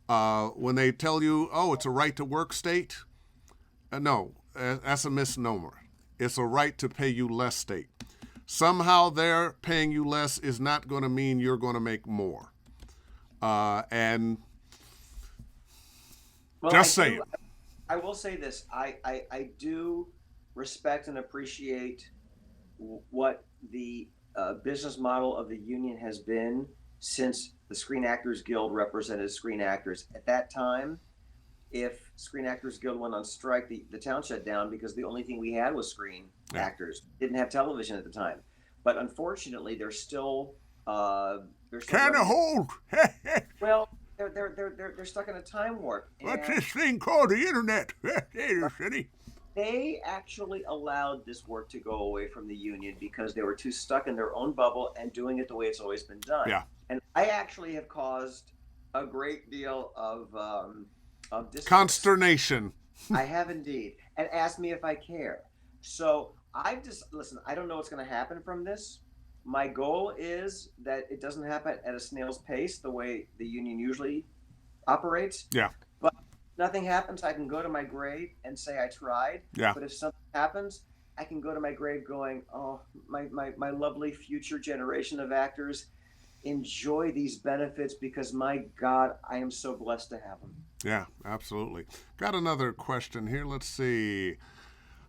[SPEAKER 1] When they tell you, oh, it's a right-to-work state, no, that's a misnomer. It's a right to pay you less state. Somehow their paying you less is not going to mean you're going to make more. And just saying.
[SPEAKER 2] I will say this. I do respect and appreciate what the business model of the union has been since the Screen Actors Guild represented screen actors. At that time, if Screen Actors Guild went on strike, the town shut down because the only thing we had was screen actors. Didn't have television at the time. But unfortunately, they're still
[SPEAKER 1] kind of hold.
[SPEAKER 2] Well, they're stuck in a time warp.
[SPEAKER 1] What's this thing called the internet?
[SPEAKER 2] They actually allowed this work to go away from the union because they were too stuck in their own bubble and doing it the way it's always been done.
[SPEAKER 1] Yeah.
[SPEAKER 2] And I actually have caused a great deal of
[SPEAKER 1] consternation.
[SPEAKER 2] I have indeed. And asked me if I care. So listen, I don't know what's going to happen from this. My goal is that it doesn't happen at a snail's pace the way the union usually operates.
[SPEAKER 1] Yeah.
[SPEAKER 2] But if nothing happens, I can go to my grave and say I tried.
[SPEAKER 1] Yeah.
[SPEAKER 2] But if something happens, I can go to my grave going, oh, my lovely future generation of actors, enjoy these benefits because, my God, I am so blessed to have them.
[SPEAKER 1] Yeah, absolutely. Got another question here. Let's see.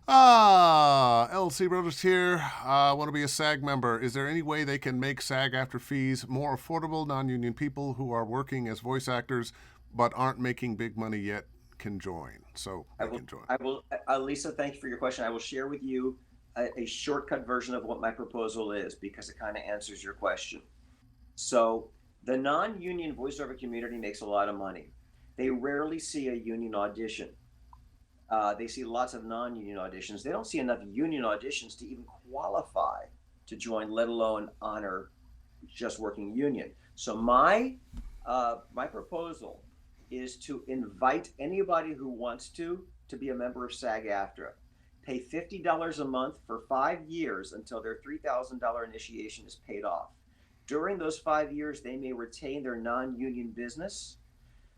[SPEAKER 1] LC Brothers here. I want to be a SAG member. Is there any way they can make SAG after fees more affordable? Non-union people who are working as voice actors but aren't making big money yet can join. So I can join.
[SPEAKER 2] I will. Lisa, thank you for your question. I will share with you a shortcut version of what my proposal is because it kind of answers your question. So the non-union voiceover community makes a lot of money. They rarely see a union audition. They see lots of non-union auditions. They don't see enough union auditions to even qualify to join, let alone honor just working union. So my proposal is to invite anybody who wants to be a member of SAG-AFTRA. Pay $50 a month for 5 years until their $3,000 initiation is paid off. During those 5 years, they may retain their non-union business,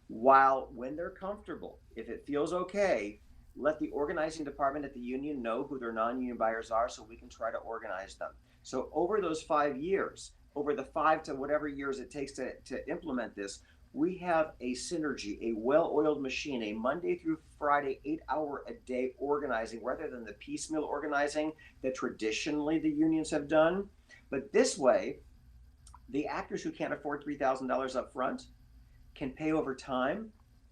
[SPEAKER 2] while when they're comfortable, if it feels okay, let the organizing department at the union know who their non-union buyers are so we can try to organize them. So over those 5 years, over the 5 to whatever years it takes to implement this, we have a synergy, a well-oiled machine, a Monday through Friday, 8-hour-a-day organizing rather than the piecemeal organizing that traditionally the unions have done. But this way, the actors who can't afford $3,000 up front can pay over time,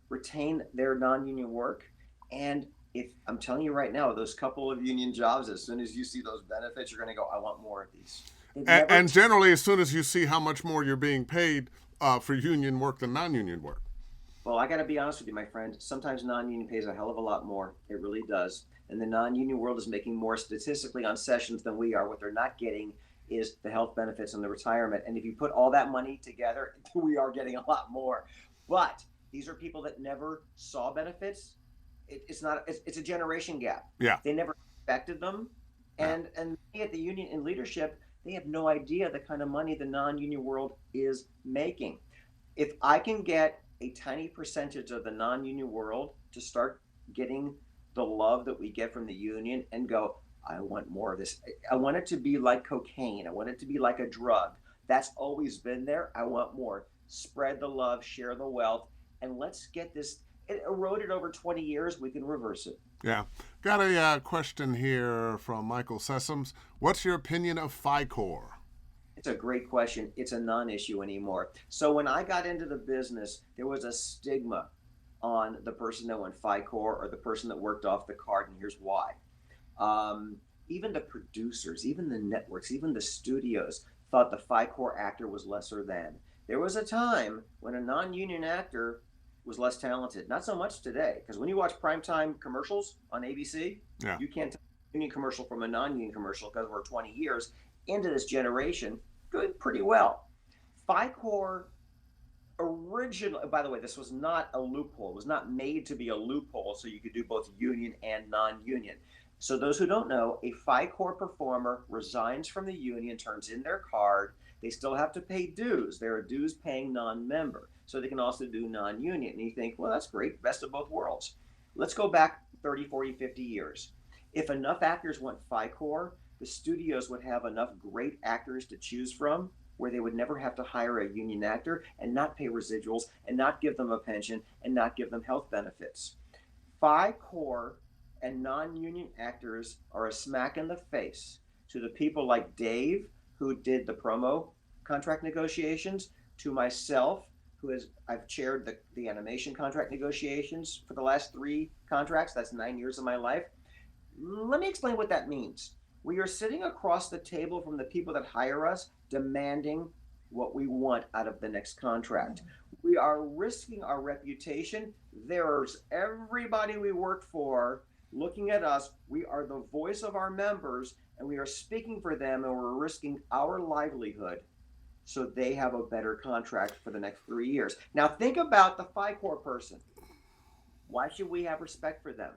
[SPEAKER 2] retain their non-union work, and if I'm telling you right now, those couple of union jobs, as soon as you see those benefits, you're going to go, I want more of these.
[SPEAKER 1] And generally, as soon as you see how much more you're being paid for union work than non-union work.
[SPEAKER 2] Well, I got to be honest with you, my friend. Sometimes non-union pays a hell of a lot more. It really does. And the non-union world is making more statistically on sessions than we are. What they're not getting is the health benefits and the retirement. And if you put all that money together, we are getting a lot more. But these are people that never saw benefits. It's a generation gap.
[SPEAKER 1] Yeah.
[SPEAKER 2] They never expected them. And at the union in leadership, they have no idea the kind of money the non-union world is making. If I can get a tiny percentage of the non-union world to start getting the love that we get from the union and go, I want more of this. I want it to be like cocaine. I want it to be like a drug. That's always been there. I want more. Spread the love, share the wealth, and let's get this. It eroded over 20 years. We can reverse it.
[SPEAKER 1] Yeah. Got a question here from Michael Sessoms. What's your opinion of FICOR?
[SPEAKER 2] It's a great question. It's a non-issue anymore. So when I got into the business, there was a stigma on the person that went FICOR or the person that worked off the card, and here's why. Even the producers, even the networks, even the studios thought the FICOR actor was lesser than. There was a time when a non-union actor was less talented. Not so much today, because when you watch primetime commercials on ABC, you can't tell a union commercial from a non-union commercial because we're 20 years into this generation doing pretty well. FICOR originally, by the way, this was not a loophole. It was not made to be a loophole so you could do both union and non-union. So those who don't know, a FICOR performer resigns from the union, turns in their card. They still have to pay dues. They're a dues-paying non-member. So they can also do non-union. And you think, well, that's great, best of both worlds. Let's go back 30, 40, 50 years. If enough actors went FICOR, the studios would have enough great actors to choose from where they would never have to hire a union actor and not pay residuals and not give them a pension and not give them health benefits. FICOR and non-union actors are a smack in the face to the people like Dave, who did the promo contract negotiations, to myself, I've chaired the animation contract negotiations for the last 3 contracts. That's 9 years of my life. Let me explain what that means. We are sitting across the table from the people that hire us, demanding what we want out of the next contract. We are risking our reputation. There's everybody we work for looking at us. We are the voice of our members, and we are speaking for them, and we're risking our livelihood so they have a better contract for the next 3 years. Now think about the FICOR person. Why should we have respect for them?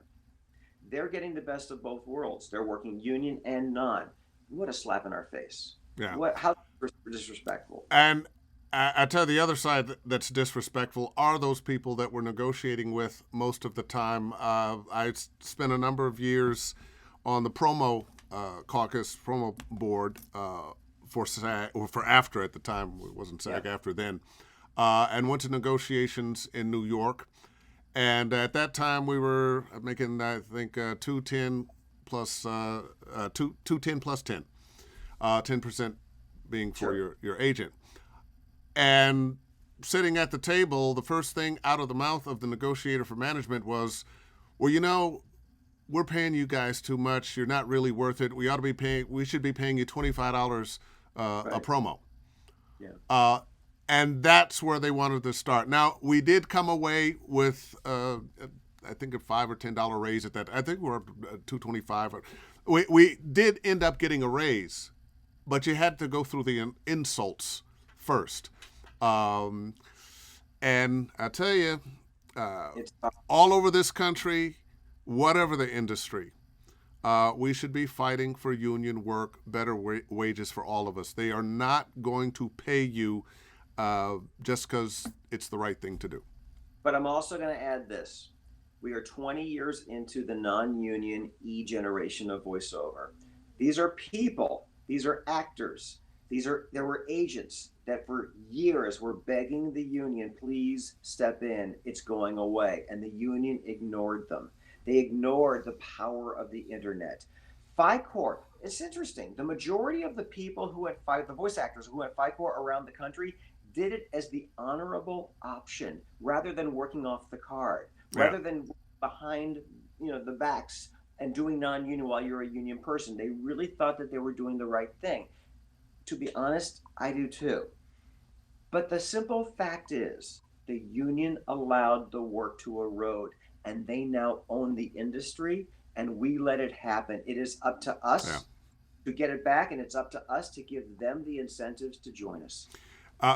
[SPEAKER 2] They're getting the best of both worlds. They're working union and non. What a slap in our face.
[SPEAKER 1] Yeah.
[SPEAKER 2] How disrespectful.
[SPEAKER 1] And I tell you, the other side that's disrespectful are those people that we're negotiating with most of the time. I spent a number of years on the promo caucus, promo board for SAG, or for AFTRA at the time. It wasn't SAG AFTRA then. And went to negotiations in New York. And at that time, we were making, I think, 210 plus 210 plus 10, 10% being for your agent. And sitting at the table, the first thing out of the mouth of the negotiator for management was, well, you know, we're paying you guys too much. You're not really worth it. We should be paying you $25 a promo.
[SPEAKER 2] Yeah.
[SPEAKER 1] And that's where they wanted to start. Now, we did come away with, I think, a $5 or $10 raise at that. I think we're up to $225. We did end up getting a raise, but you had to go through the insults first. And I tell you, all over this country, whatever the industry, we should be fighting for union work, better wages for all of us. They are not going to pay you just because it's the right thing to do.
[SPEAKER 2] But I'm also going to add this. We are 20 years into the non-union generation of voiceover. These are people. These are actors. There were agents that for years were begging the union, please step in, it's going away. And the union ignored them. They ignored the power of the internet. FICOR, it's interesting. The majority of the people who had the voice actors who had FICOR around the country did it as the honorable option rather than working off the card, rather than behind the backs and doing non-union while you're a union person. They really thought that they were doing the right thing. To be honest, I do too. But the simple fact is the union allowed the work to erode, and they now own the industry, and we let it happen. It is up to us to get it back, and it's up to us to give them the incentives to join us.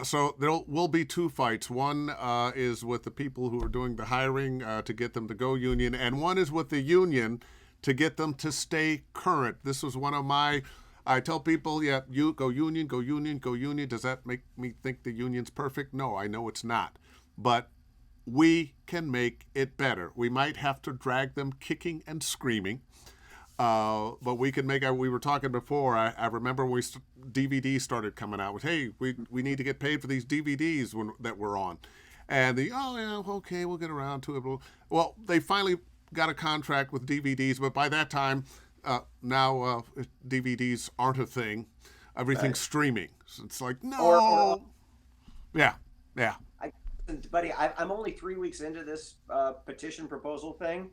[SPEAKER 1] So there will be two fights. One is with the people who are doing the hiring to get them to go union, and one is with the union to get them to stay current. This was one of I tell people, you go union, go union, go union. Does that make me think the union's perfect? No, I know it's not. But we can make it better. We might have to drag them kicking and screaming. But we can make. We were talking before. I remember when DVDs started coming out. With hey, we need to get paid for these DVDs that we're on, and okay, we'll get around to it. Well, they finally got a contract with DVDs, but by that time, now DVDs aren't a thing. Everything's streaming. So it's like no. Yeah.
[SPEAKER 2] Buddy, I'm only 3 weeks into this petition proposal thing.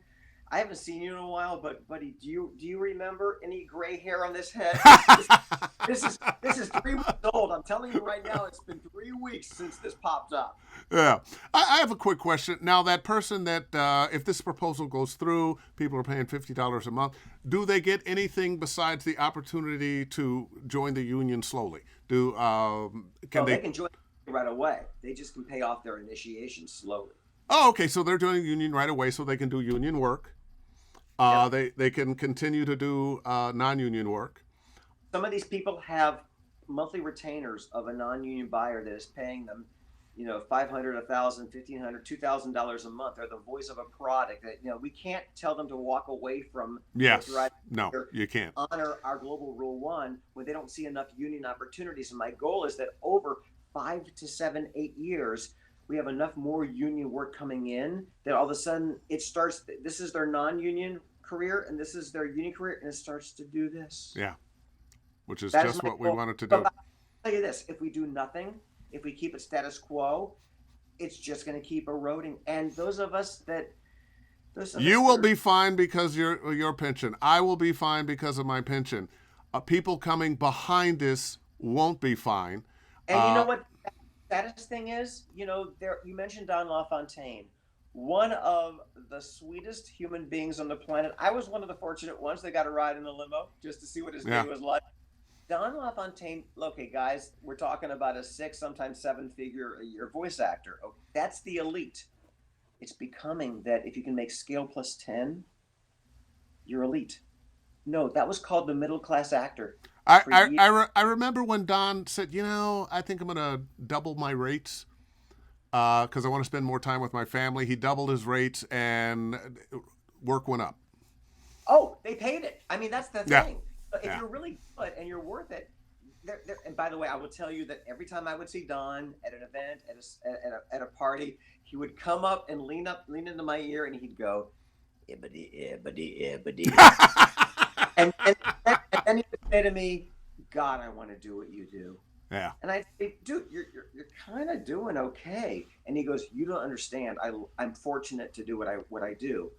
[SPEAKER 2] I haven't seen you in a while, but buddy, do you remember any gray hair on this head? This is 3 weeks old. I'm telling you right now, it's been 3 weeks since this popped up.
[SPEAKER 1] Yeah. I have a quick question. Now, that person that, if this proposal goes through, people are paying $50 a month, do they get anything besides the opportunity to join the union slowly? They
[SPEAKER 2] can join right away. They just can pay off their initiation slowly.
[SPEAKER 1] Oh, okay. So they're doing union right away so they can do union work. They can continue to do non-union work.
[SPEAKER 2] Some of these people have monthly retainers of a non-union buyer that is paying them, $500, $1,000, $1,500, $2,000 a month. They're the voice of a product that we can't tell them to walk away from.
[SPEAKER 1] Yes, no, you can't
[SPEAKER 2] honor our global rule 1 when they don't see enough union opportunities. And my goal is that over 5 to 7, 8 years, we have enough more union work coming in that all of a sudden it starts. This is their non-union career, and this is their union career, and it starts to do this.
[SPEAKER 1] Yeah, which is just what we wanted to do.
[SPEAKER 2] But I'll tell you this: if we do nothing, if we keep it status quo, it's just going to keep eroding. And those of us you
[SPEAKER 1] will be fine because your pension. I will be fine because of my pension. People coming behind this won't be fine.
[SPEAKER 2] And you know what? Saddest thing is, you mentioned Don LaFontaine, one of the sweetest human beings on the planet. I was one of the fortunate ones that got a ride in the limo just to see what his day was like. Don LaFontaine, okay, guys, we're talking about a 6, sometimes 7-figure a year voice actor. Okay, that's the elite. It's becoming that if you can make scale plus 10, you're elite. No, that was called the middle class actor.
[SPEAKER 1] I remember when Don said, I think I'm going to double my rates because I want to spend more time with my family. He doubled his rates and work went up.
[SPEAKER 2] Oh, they paid it. I mean, that's the thing. If you're really good and you're worth it, and by the way, I will tell you that every time I would see Don at an event, at a party, he would come up and lean into my ear and he'd go, "Ibbity, ibbity, ibbity." And then he would say to me, "God, I want to do what you do."
[SPEAKER 1] Yeah.
[SPEAKER 2] And I say, "Dude, you're kind of doing okay." And he goes, "You don't understand. I'm fortunate to do what I do.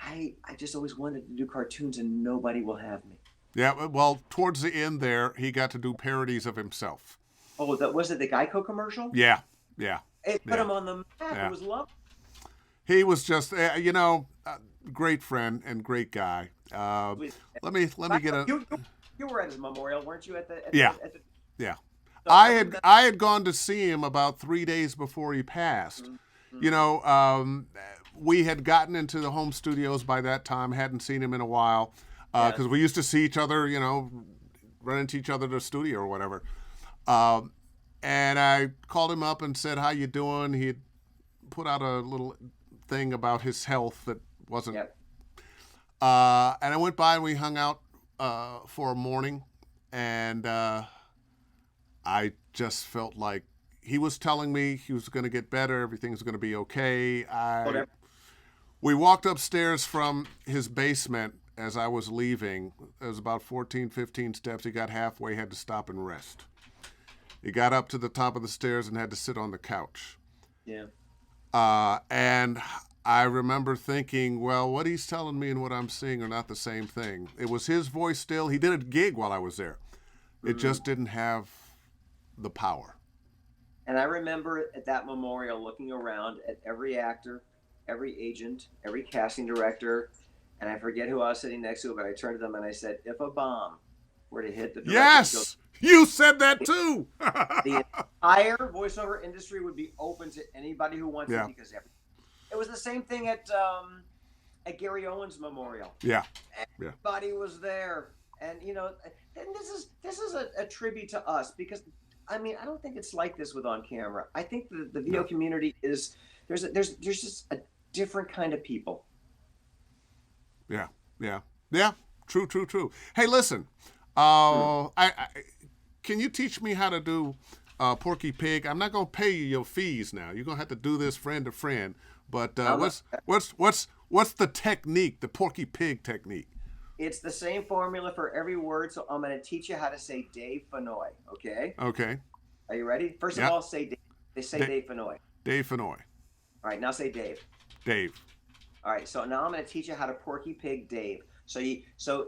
[SPEAKER 2] I just always wanted to do cartoons and nobody will have me."
[SPEAKER 1] Yeah. Well, towards the end there, he got to do parodies of himself.
[SPEAKER 2] Oh, was it the Geico commercial?
[SPEAKER 1] Yeah.
[SPEAKER 2] It put him on the map.
[SPEAKER 1] Yeah.
[SPEAKER 2] It was lovely.
[SPEAKER 1] He was just, great friend and great guy. Let me get a.
[SPEAKER 2] You were at his memorial, weren't you?
[SPEAKER 1] Yeah. So I had gone to see him about 3 days before he passed. Mm-hmm. We had gotten into the home studios by that time. Hadn't seen him in a while because we used to see each other. Run into each other at the studio or whatever. And I called him up and said, "How you doing?" He had put out a little thing about his health that wasn't.
[SPEAKER 2] Yep.
[SPEAKER 1] And I went by and we hung out for a morning, and I just felt like he was telling me he was going to get better, everything's going to be okay.
[SPEAKER 2] Whatever.
[SPEAKER 1] We walked upstairs from his basement as I was leaving. It was about 14, 15 steps. He got halfway, had to stop and rest. He got up to the top of the stairs and had to sit on the couch.
[SPEAKER 2] Yeah.
[SPEAKER 1] And I remember thinking, well, what he's telling me and what I'm seeing are not the same thing. It was his voice still. He did a gig while I was there. It just didn't have the power.
[SPEAKER 2] And I remember at that memorial looking around at every actor, every agent, every casting director, and I forget who I was sitting next to, but I turned to them and I said, if a bomb were to hit the director's
[SPEAKER 1] Yes! You said that too!
[SPEAKER 2] the entire voiceover industry would be open to anybody who wants
[SPEAKER 1] Yeah.
[SPEAKER 2] it, because it was the same thing at Gary Owen's memorial.
[SPEAKER 1] Yeah.
[SPEAKER 2] Everybody was there, and you know, and this is a tribute to us, because I mean, I don't think it's like this with on camera. I think the VO community is there's just a different kind of people.
[SPEAKER 1] Yeah. True. Hey, listen. Can you teach me how to do Porky Pig? I'm not gonna pay you your fees now. You're gonna have to do this friend to friend. But what's the technique? The Porky Pig technique?
[SPEAKER 2] It's the same formula for every word. So I'm going to teach you how to say Dave Fennoy. Okay.
[SPEAKER 1] Okay.
[SPEAKER 2] Are you ready? First of all, say Dave. They say Dave Fennoy.
[SPEAKER 1] Dave Fennoy.
[SPEAKER 2] All right. Now say Dave.
[SPEAKER 1] Dave.
[SPEAKER 2] All right. So now I'm going to teach you how to Porky Pig Dave. So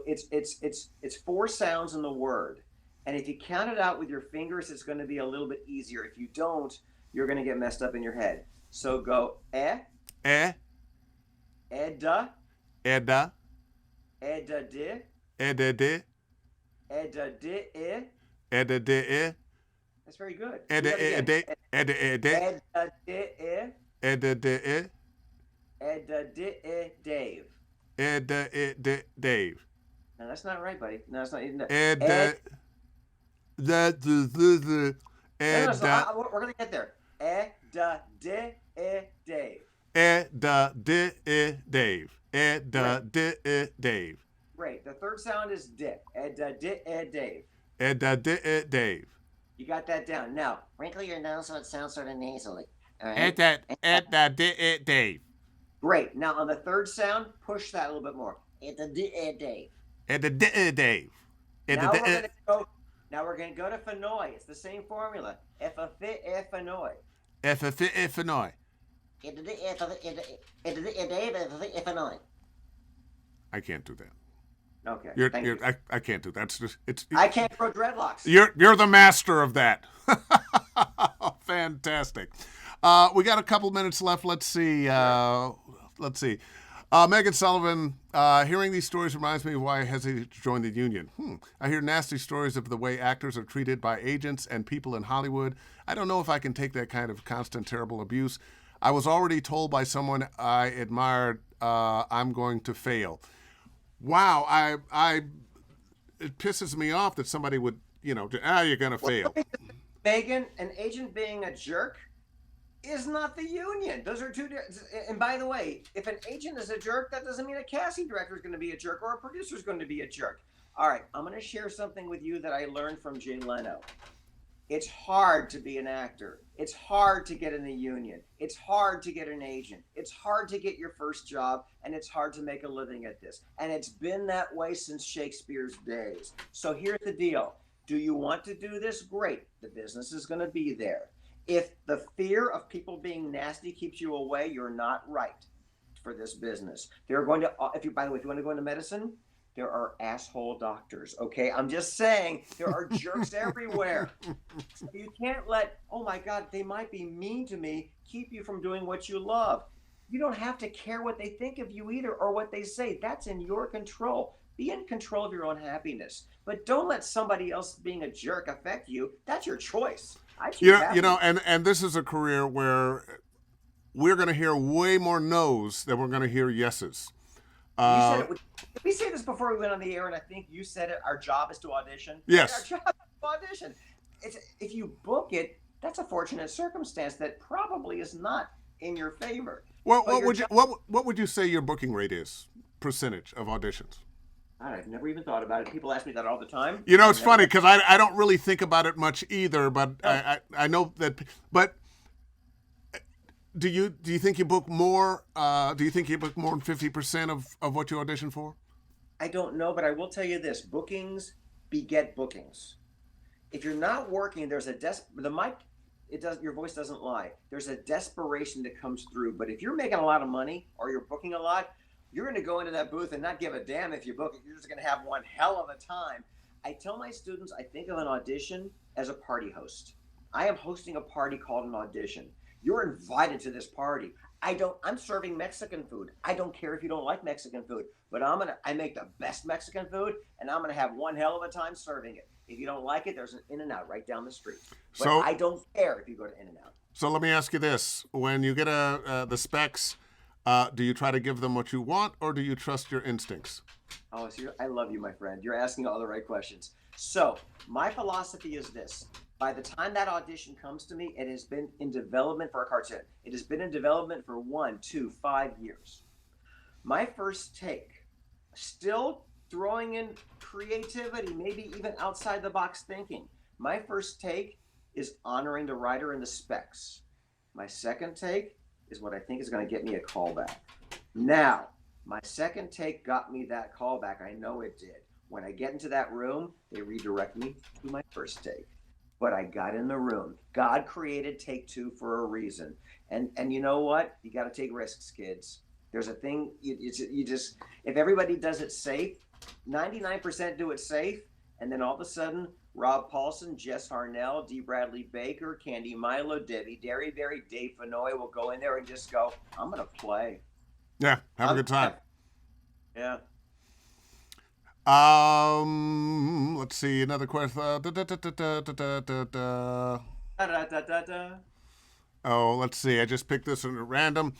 [SPEAKER 2] it's 4 sounds in the word. And if you count it out with your fingers, it's going to be a little bit easier. If you don't, you're going to get messed up in your head. So go
[SPEAKER 1] Edda,
[SPEAKER 2] edda di, edda di. That's very good.
[SPEAKER 1] Edda di,
[SPEAKER 2] Dave.
[SPEAKER 1] Dave.
[SPEAKER 2] No, that's not right, buddy. No, that's not even we're gonna get there. Dave.
[SPEAKER 1] Dave.
[SPEAKER 2] Great. The third sound is Dave.
[SPEAKER 1] Dave.
[SPEAKER 2] You got that down. Now,
[SPEAKER 3] Wrinkle your nose so it sounds sort of nasally. All right?
[SPEAKER 1] Dave.
[SPEAKER 2] great. Now on the third sound, push that a little bit more.
[SPEAKER 3] Dave.
[SPEAKER 1] Dave.
[SPEAKER 2] Now we're gonna go to Fennoy. It's the same formula. Fennoy.
[SPEAKER 1] Fennoy. I can't do that.
[SPEAKER 2] Okay. Thank you.
[SPEAKER 1] I can't do that.
[SPEAKER 2] I can't grow dreadlocks.
[SPEAKER 1] You're the master of that. Fantastic. We got a couple minutes left. Let's see. Megan Sullivan, hearing these stories reminds me of why I hesitated to join the union. I hear nasty stories of the way actors are treated by agents and people in Hollywood. I don't know if I can take that kind of constant, terrible abuse. I was already told by someone I admired I'm going to fail. Wow, it pisses me off that somebody would, you're going to fail.
[SPEAKER 2] Megan, an agent being a jerk is not the union. Those are two different. And by the way, if an agent is a jerk, that doesn't mean a casting director is going to be a jerk or a producer is going to be a jerk. All right, I'm going to share something with you that I learned from Jay Leno. It's hard to be an actor. It's hard to get in the union. It's hard to get an agent. It's hard to get your first job, and it's hard to make a living at this. And it's been that way since Shakespeare's days. So here's the deal. Do you want to do this? Great. The business is going to be there. If the fear of people being nasty keeps you away, you're not right for this business. They're going to, if you want to go into medicine, there are asshole doctors, okay? I'm just saying, there are jerks everywhere. So you can't let, oh my God, they might be mean to me, keep you from doing what you love. You don't have to care what they think of you either or what they say. That's in your control. Be in control of your own happiness. But don't let somebody else being a jerk affect you. That's your choice.
[SPEAKER 1] And this is a career where we're going to hear way more no's than we're going to hear yeses.
[SPEAKER 2] You said it. Did we say this before we went on the air? And I think you said it. Our job is to audition.
[SPEAKER 1] Yes.
[SPEAKER 2] Our job is to audition. If you book it, that's a fortunate circumstance that probably is not in your favor.
[SPEAKER 1] What would you say your booking rate is? Percentage of auditions?
[SPEAKER 2] God, I've never even thought about it. People ask me that all the time.
[SPEAKER 1] You know,
[SPEAKER 2] I
[SPEAKER 1] it's
[SPEAKER 2] never-
[SPEAKER 1] funny because I don't really think about it much either, but
[SPEAKER 2] No.
[SPEAKER 1] I know that. But do you think you book more? Do you think you book more than 50% of what you audition for?
[SPEAKER 2] I don't know, but I will tell you this: bookings beget bookings. If you're not working, there's a the mic. It does. Your voice doesn't lie. There's a desperation that comes through. But if you're making a lot of money or you're booking a lot, you're going to go into that booth and not give a damn if you book it. You're just going to have one hell of a time. I tell my students, I think of an audition as a party host. I am hosting a party called an audition. You're invited to this party. I'm serving Mexican food. I don't care if you don't like Mexican food, but I make the best Mexican food and I'm going to have one hell of a time serving it. If you don't like it, there's an In-N-Out right down the street. But
[SPEAKER 1] So-
[SPEAKER 2] I don't care if you go to In-N-Out.
[SPEAKER 1] So let me ask you this: when you get the specs, do you try to give them what you want, or do you trust your instincts?
[SPEAKER 2] Oh, so I love you, my friend. You're asking all the right questions. So my philosophy is this. By the time that audition comes to me, it has been in development for a cartoon. It has been in development for 1, 2, 5 years. My first take, still throwing in creativity, maybe even outside the box thinking. My first take is honoring the writer and the specs. My second take is what I think is going to get me a callback. Now, my second take got me that callback. I know it did. When I get into that room, they redirect me to my first take. But I got in the room. God created take two for a reason. And you know what? You got to take risks, kids. There's a thing, you just, if everybody does it safe, 99% do it safe, and then all of a sudden, Rob Paulson, Jess Harnell, D. Bradley Baker, Candy Milo, Debbie Derryberry, Dave Fennoy will go in there and just go, I'm going to play.
[SPEAKER 1] Yeah, have a good time.
[SPEAKER 2] Yeah.
[SPEAKER 1] Let's see, another question. Oh, let's see. I just picked this one at random.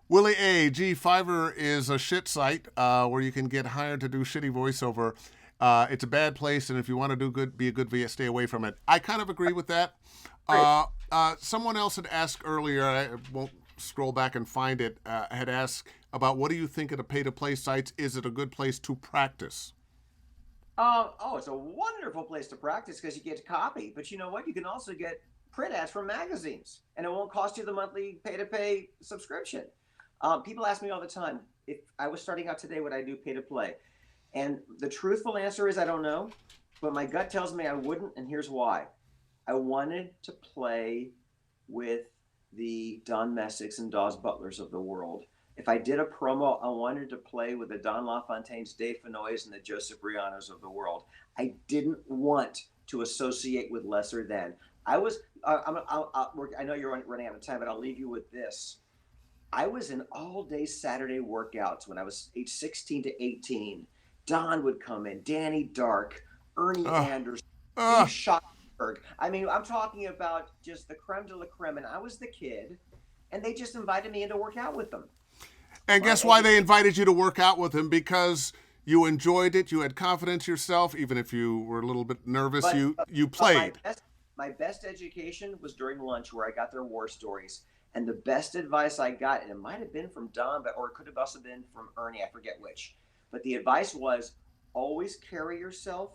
[SPEAKER 1] Willie A. G. Fiverr is a shit site where you can get hired to do shitty voiceover. It's a bad place, and if you want to do good, be a good VA, stay away from it. I kind of agree with that. Someone else had asked earlier, I won't scroll back and find it, had asked about what do you think of the pay-to-play sites? Is it a good place to practice?
[SPEAKER 2] It's a wonderful place to practice because you get to copy. But you know what? You can also get print ads from magazines, and it won't cost you the monthly pay-to-play subscription. People ask me all the time, if I was starting out today, would I do pay-to-play? And the truthful answer is I don't know, but my gut tells me I wouldn't, and here's why. I wanted to play with the Don Messick's and Dawes Butlers of the world. If I did a promo, I wanted to play with the Don LaFontaine's, Dave Fennoy's, and the Joe Ciprianos of the world. I didn't want to associate with lesser than. I know you're running out of time, but I'll leave you with this. I was in all-day Saturday workouts when I was age 16 to 18. Don would come in, Danny Dark, Ernie Anderson, Steve Schottenberg. I mean, I'm talking about just the creme de la creme, and I was the kid, and they just invited me in to work out with them.
[SPEAKER 1] And guess why they invited you to work out with him? Because you enjoyed it, you had confidence yourself, even if you were a little bit nervous, you played.
[SPEAKER 2] My best education was during lunch where I got their war stories. And the best advice I got, and it might have been from Don, or it could have also been from Ernie, I forget which. But the advice was always carry yourself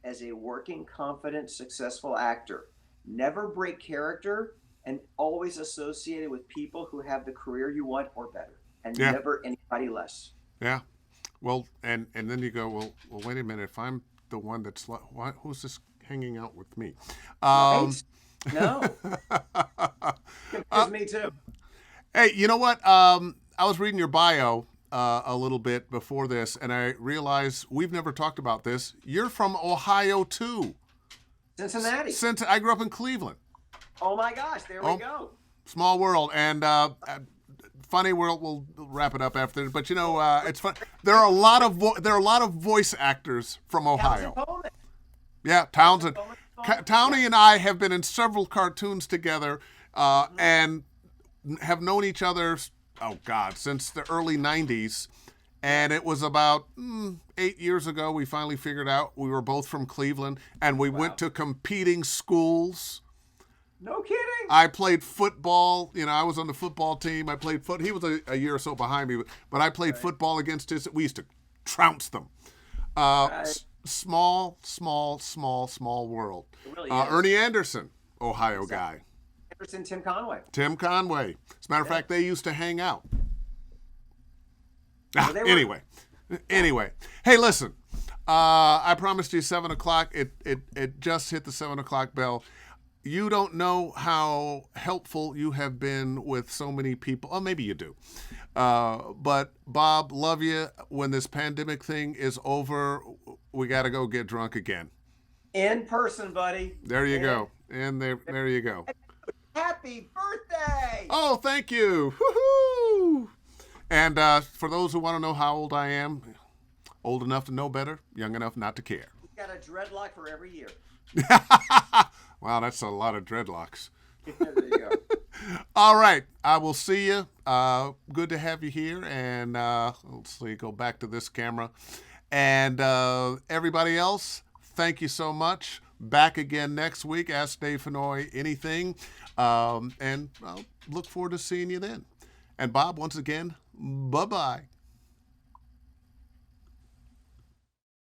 [SPEAKER 2] as a working, confident, successful actor. Never break character, and always associate it with people who have the career you want or better. And never anybody less.
[SPEAKER 1] Yeah. Well, and then you go, well, wait a minute. If I'm the one that's, who's this hanging out with me?
[SPEAKER 2] Right? No. It's me too.
[SPEAKER 1] Hey, you know what? I was reading your bio a little bit before this, and I realized we've never talked about this. You're from Ohio too.
[SPEAKER 2] Cincinnati.
[SPEAKER 1] I grew up in Cleveland.
[SPEAKER 2] Oh my gosh! There we go.
[SPEAKER 1] Small world, and funny. We'll wrap it up after. But you know, it's fun. There are a lot of voice actors from Ohio. Yeah, Townsend. Townie and I have been in several cartoons together, and have known each other. Oh God, since the early '90s, and it was about 8 years ago we finally figured out we were both from Cleveland, and we went to competing schools.
[SPEAKER 2] No kidding.
[SPEAKER 1] I played football. You know, I was on the football team. I played foot. He was a year or so behind me, but I played football against his. We used to trounce them. Small, small, small, small world.
[SPEAKER 2] It really is.
[SPEAKER 1] Ernie Anderson, Ohio guy.
[SPEAKER 2] Anderson, Tim Conway.
[SPEAKER 1] Tim Conway. As a matter of fact, they used to hang out.
[SPEAKER 2] Well,
[SPEAKER 1] Anyway. Hey, listen. I promised you 7 o'clock. It just hit the 7 o'clock bell. You don't know how helpful you have been with so many people. Or maybe you do. But Bob, love you. When this pandemic thing is over, we got to go get drunk again.
[SPEAKER 2] In person, buddy.
[SPEAKER 1] There you go. And there you go.
[SPEAKER 2] Happy birthday!
[SPEAKER 1] Oh, thank you. Woo-hoo! And for those who want to know how old I am, old enough to know better, young enough not to care.
[SPEAKER 2] You've got a dreadlock for every year.
[SPEAKER 1] Wow, that's a lot of dreadlocks.
[SPEAKER 2] There you go.
[SPEAKER 1] All right, I will see you. Good to have you here. And let's see, go back to this camera. And everybody else, thank you so much. Back again next week. Ask Dave Fennoy anything. And I'll look forward to seeing you then. And Bob, once again, bye-bye.